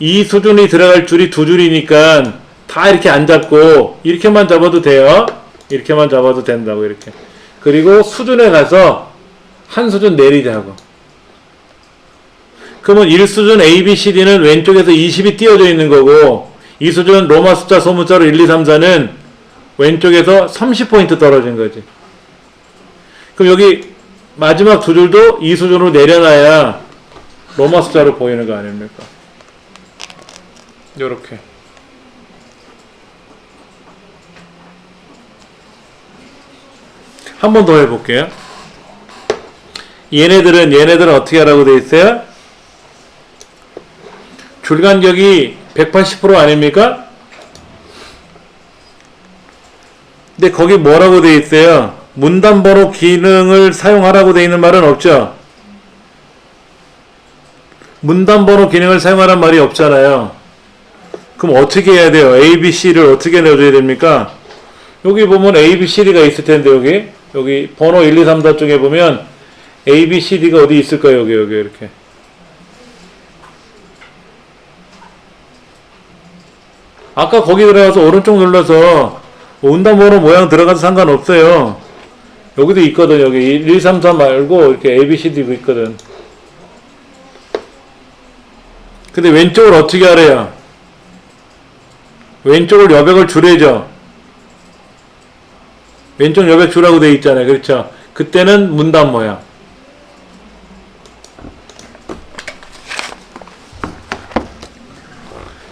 이 수준이 들어갈 줄이 두 줄이니까 다 이렇게 안 잡고 이렇게만 잡아도 돼요. 이렇게만 잡아도 된다고 이렇게. 그리고 수준에 가서 한 수준 내리자고. 그러면 1수준 ABCD는 왼쪽에서 20이 띄어져 있는 거고 이수준 로마 숫자 소문자로 1, 2, 3, 4는 왼쪽에서 30포인트 떨어진 거지. 그럼 여기 마지막 두 줄도 이수준으로 내려놔야 로마 숫자로 보이는 거 아닙니까? 요렇게. 한 번 더 해볼게요. 얘네들은 어떻게 하라고 돼 있어요? 줄간격이 180% 아닙니까? 근데 거기 뭐라고 돼 있어요? 문단번호 기능을 사용하라고 돼 있는 말은 없죠? 문단번호 기능을 사용하라는 말이 없잖아요. 그럼 어떻게 해야 돼요? A, B, C를 어떻게 내줘야 됩니까? 여기 보면 A, B, C, D가 있을 텐데, 여기 번호 1, 2, 3, 4 쪽에 보면 A, B, C, D가 어디 있을까요? 여기 이렇게. 아까 거기 들어가서 오른쪽 눌러서 문단번호 모양 들어가서 상관없어요. 여기도 있거든. 여기 1, 2, 3, 4 말고 이렇게 A, B, C, D 있거든. 근데 왼쪽을 어떻게 하래요? 왼쪽을 여백을 줄여줘. 왼쪽 여백 주라고 돼 있잖아요. 그렇죠? 그때는 문단 모양.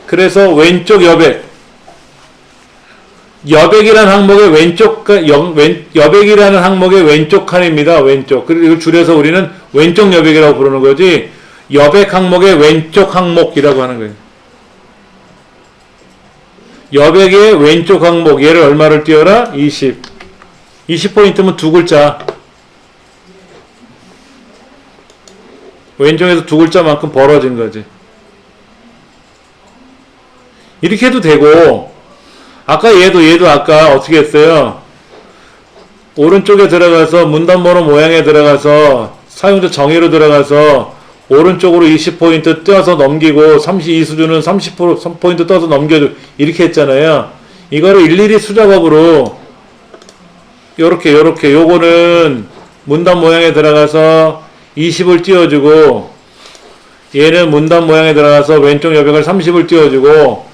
그래서 왼쪽 여백이라는 항목의 여백이라는 항목의 왼쪽 칸입니다. 왼쪽. 그리고 이걸 줄여서 우리는 왼쪽 여백이라고 부르는 거지, 여백 항목의 왼쪽 항목이라고 하는 거예요. 여백의 왼쪽 항목, 얘를 얼마를 띄워라? 20포인트면 두 글자. 왼쪽에서 두 글자만큼 벌어진 거지. 이렇게 해도 되고, 아까 얘도 아까 어떻게 했어요? 오른쪽에 들어가서 문단번호 모양에 들어가서 사용자 정의로 들어가서 오른쪽으로 20포인트 떼어서 넘기고 32수준은 30포인트 떠서 넘겨줘. 이렇게 했잖아요. 이거를 일일이 수작업으로 요렇게 요거는 문단 모양에 들어가서 20을 띄워주고, 얘는 문단 모양에 들어가서 왼쪽 여백을 30을 띄워주고,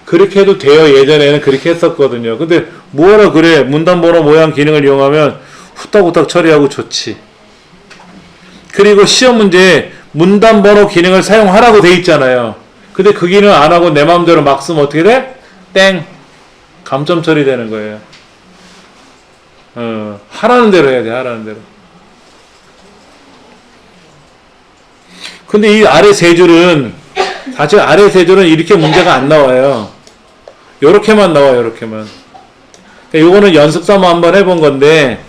그렇게 해도 돼요. 예전에는 그렇게 했었거든요. 근데 뭐하러 그래? 문단번호 모양 기능을 이용하면 후딱후딱 처리하고 좋지. 그리고 시험 문제에 문단번호 기능을 사용하라고 돼 있잖아요. 근데 그 기능 안 하고 내 마음대로 막 쓰면 어떻게 돼? 땡! 감점 처리되는 거예요. 하라는 대로 해야 돼. 하라는 대로. 근데 이 아래 세 줄은, 사실 아래 세 줄은 이렇게 문제가 안 나와요. 요렇게만 나와요. 요렇게만. 요거는 연습 삼아 한번 해본 건데,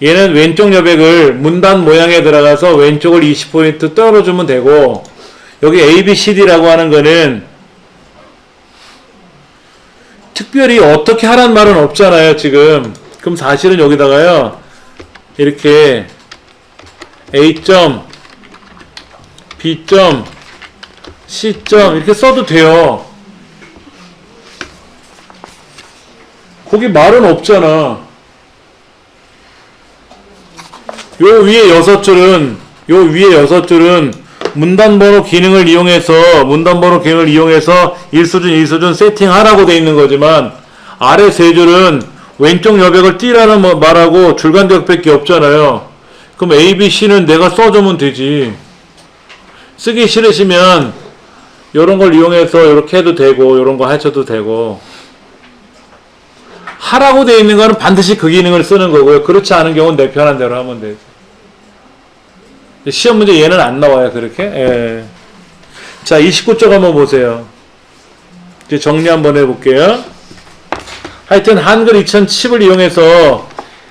얘는 왼쪽 여백을 문단 모양에 들어가서 왼쪽을 20포인트 떨어주면 되고, 여기 A, B, C, D라고 하는 거는 특별히 어떻게 하라는 말은 없잖아요, 지금. 그럼 사실은 여기다가요, 이렇게 A.B.C. 이렇게 써도 돼요. 거기 말은 없잖아. 요 위에 여섯 줄은 문단번호 기능을 이용해서 1수준, 2수준 세팅하라고 돼 있는 거지만, 아래 세 줄은 왼쪽 여백을 띄라는 말하고 줄간격밖에 없잖아요. 그럼 A, B, C는 내가 써주면 되지. 쓰기 싫으시면 요런 걸 이용해서 요렇게 해도 되고, 요런 거 하셔도 되고. 하라고 돼 있는 거는 반드시 그 기능을 쓰는 거고요. 그렇지 않은 경우는 내 편한 대로 하면 되지. 시험 문제 얘는 안 나와요, 그렇게. 예. 자, 29쪽 한번 보세요. 이제 정리 한번 해볼게요. 하여튼 한글 2010을 이용해서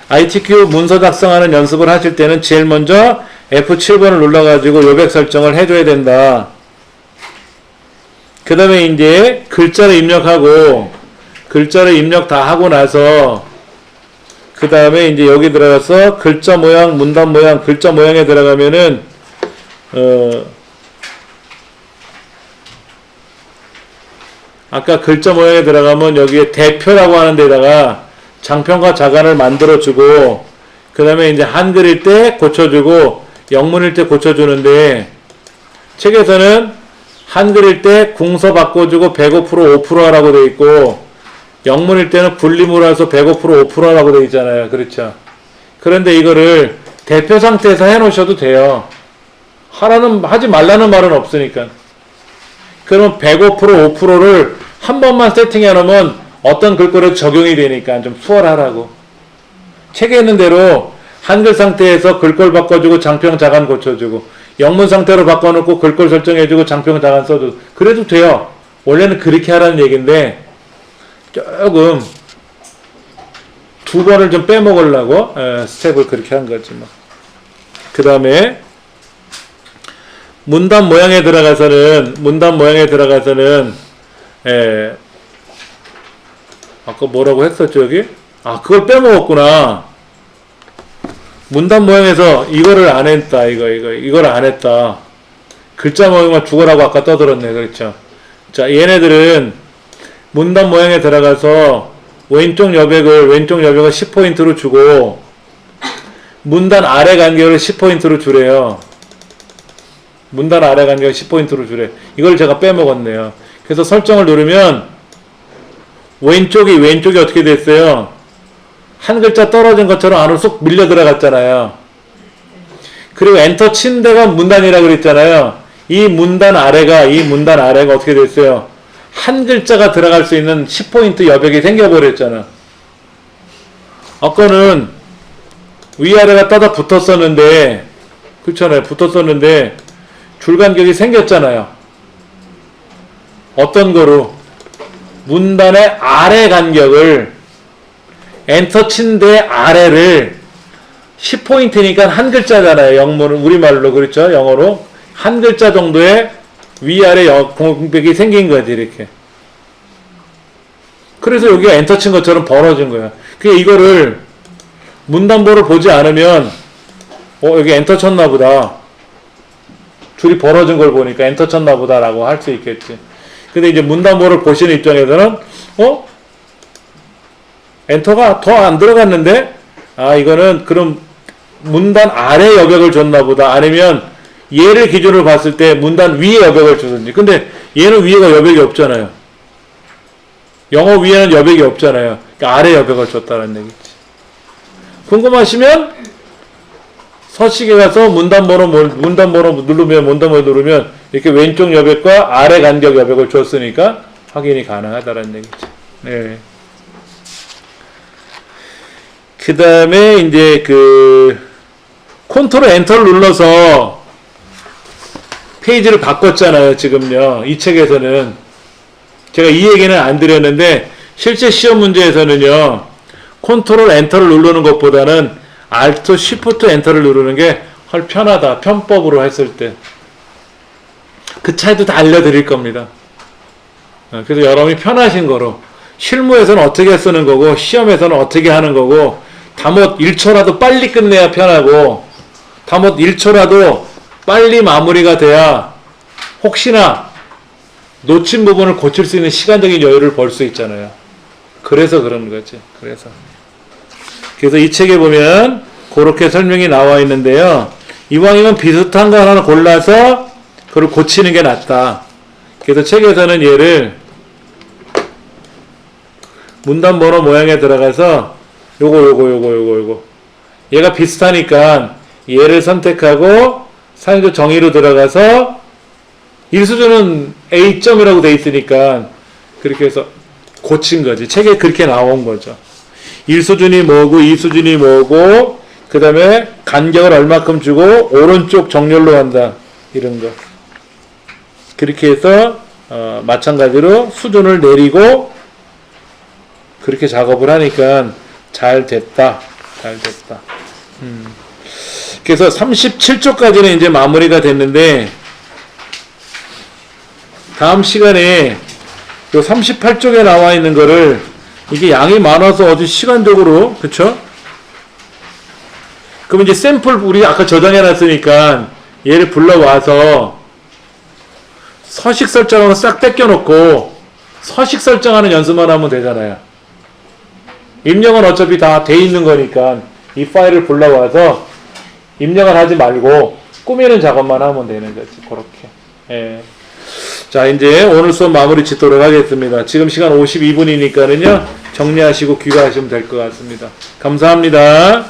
ITQ 문서 작성하는 연습을 하실 때는 제일 먼저 F7번을 눌러가지고 요백 설정을 해줘야 된다. 그 다음에 이제 글자를 입력하고, 글자를 입력 다 하고 나서, 그 다음에 이제 여기 들어가서 글자 모양, 문단 모양, 글자 모양에 들어가면은, 아까 글자 모양에 들어가면 여기에 대표라고 하는 데다가 장편과 자간을 만들어주고, 그 다음에 이제 한글일 때 고쳐주고, 영문일 때 고쳐주는데, 책에서는 한글일 때 궁서 바꿔주고 105% 5% 하라고 돼 있고 영문일 때는 분리물 해서 105% 5% 하라고 돼 있잖아요. 그렇죠? 그런데 이거를 대표 상태에서 해 놓으셔도 돼요. 하지 말라는 말은 없으니까. 그러면 105% 5%를 한 번만 세팅해 놓으면 어떤 글꼴에도 적용이 되니까 좀 수월하라고. 책에 있는 대로 한글 상태에서 글꼴 바꿔주고 장평 자간 고쳐주고 영문 상태로 바꿔놓고 글꼴 설정해주고 장평 자간 써도 그래도 돼요. 원래는 그렇게 하라는 얘기인데 조금 두 번을 좀 빼먹으려고 스텝을 그렇게 한 거지 뭐. 그 다음에 문단 모양에 들어가서는 아까 뭐라고 했었죠 여기? 아 그걸 빼먹었구나. 문단 모양에서 이거를 안 했다. 이걸 안 했다. 글자 모양만 죽어라고 아까 떠들었네. 그렇죠? 자 얘네들은 문단 모양에 들어가서 왼쪽 여백을 10포인트로 주고 문단 아래 간격을 10포인트로 주래요. 문단 아래 간격을 10포인트로 주래. 이걸 제가 빼먹었네요. 그래서 설정을 누르면 왼쪽이 어떻게 됐어요? 한 글자 떨어진 것처럼 안으로 쏙 밀려 들어갔잖아요. 그리고 엔터 친 데가 문단이라고 그랬잖아요. 이 문단 아래가 어떻게 됐어요? 한 글자가 들어갈 수 있는 10포인트 여백이 생겨버렸잖아. 아까는 위아래가 따다 붙었었는데, 그렇잖아요. 붙었었는데, 줄간격이 생겼잖아요. 어떤 거로? 문단의 아래 간격을, 엔터 친 데 아래를 10포인트니까 한 글자잖아요. 영문은, 우리말로, 그렇죠? 영어로. 한 글자 정도의 위아래 공백이 생긴 거지, 이렇게. 그래서 여기가 엔터 친 것처럼 벌어진 거야. 그러니까 이거를 문단보를 보지 않으면, 여기 엔터 쳤나 보다. 줄이 벌어진 걸 보니까 엔터 쳤나 보다라고 할 수 있겠지. 근데 이제 문단보를 보시는 입장에서는, 엔터가 더 안 들어갔는데? 아, 이거는 그럼 문단 아래 여백을 줬나 보다. 아니면 얘를 기준으로 봤을 때 문단 위에 여백을 주든지. 근데 얘는 위에가 여백이 없잖아요. 영어 위에는 여백이 없잖아요. 그러니까 아래 여백을 줬다는 얘기지. 궁금하시면 서식에 가서 문단번호 누르면 이렇게 왼쪽 여백과 아래 간격 여백을 줬으니까 확인이 가능하다는 얘기지. 네. 그 다음에 이제 컨트롤 엔터를 눌러서 페이지를 바꿨잖아요, 지금요. 이 책에서는. 제가 이 얘기는 안 드렸는데, 실제 시험 문제에서는요, 컨트롤 엔터를 누르는 것보다는 Alt, Shift 엔터를 누르는 게 훨 편하다. 편법으로 했을 때. 그 차이도 다 알려드릴 겁니다. 그래서 여러분이 편하신 거로. 실무에서는 어떻게 쓰는 거고, 시험에서는 어떻게 하는 거고, 다못 1초라도 빨리 끝내야 편하고, 다못 1초라도 빨리 마무리가 돼야 혹시나 놓친 부분을 고칠 수 있는 시간적인 여유를 벌 수 있잖아요. 그래서 그런 거지. 그래서 이 책에 보면 그렇게 설명이 나와 있는데요. 이왕이면 비슷한 거 하나 골라서 그걸 고치는 게 낫다. 그래서 책에서는 얘를 문단번호 모양에 들어가서 요거 얘가 비슷하니까 얘를 선택하고 사용자 정의로 들어가서 일수준은 A점이라고 돼 있으니까 그렇게 해서 고친 거지. 책에 그렇게 나온 거죠. 1수준이 뭐고 2수준이 뭐고 그 다음에 간격을 얼마큼 주고 오른쪽 정렬로 한다. 이런 거. 그렇게 해서 마찬가지로 수준을 내리고 그렇게 작업을 하니까 잘 됐다. 그래서 37쪽까지는 이제 마무리가 됐는데 다음 시간에 요 38쪽에 나와 있는 거를 이게 양이 많아서 어디 시간적으로 그쵸? 그럼 이제 샘플 우리 아까 저장해 놨으니까 얘를 불러와서 서식 설정하고 싹 뺏겨 놓고 서식 설정하는 연습만 하면 되잖아요. 입력은 어차피 다 돼 있는 거니까 이 파일을 불러와서 입력을 하지 말고 꾸미는 작업만 하면 되는 거지. 그렇게. 예. 자, 이제 오늘 수업 마무리 짓도록 하겠습니다. 지금 시간 52분이니까는요, 정리하시고 귀가하시면 될 것 같습니다. 감사합니다.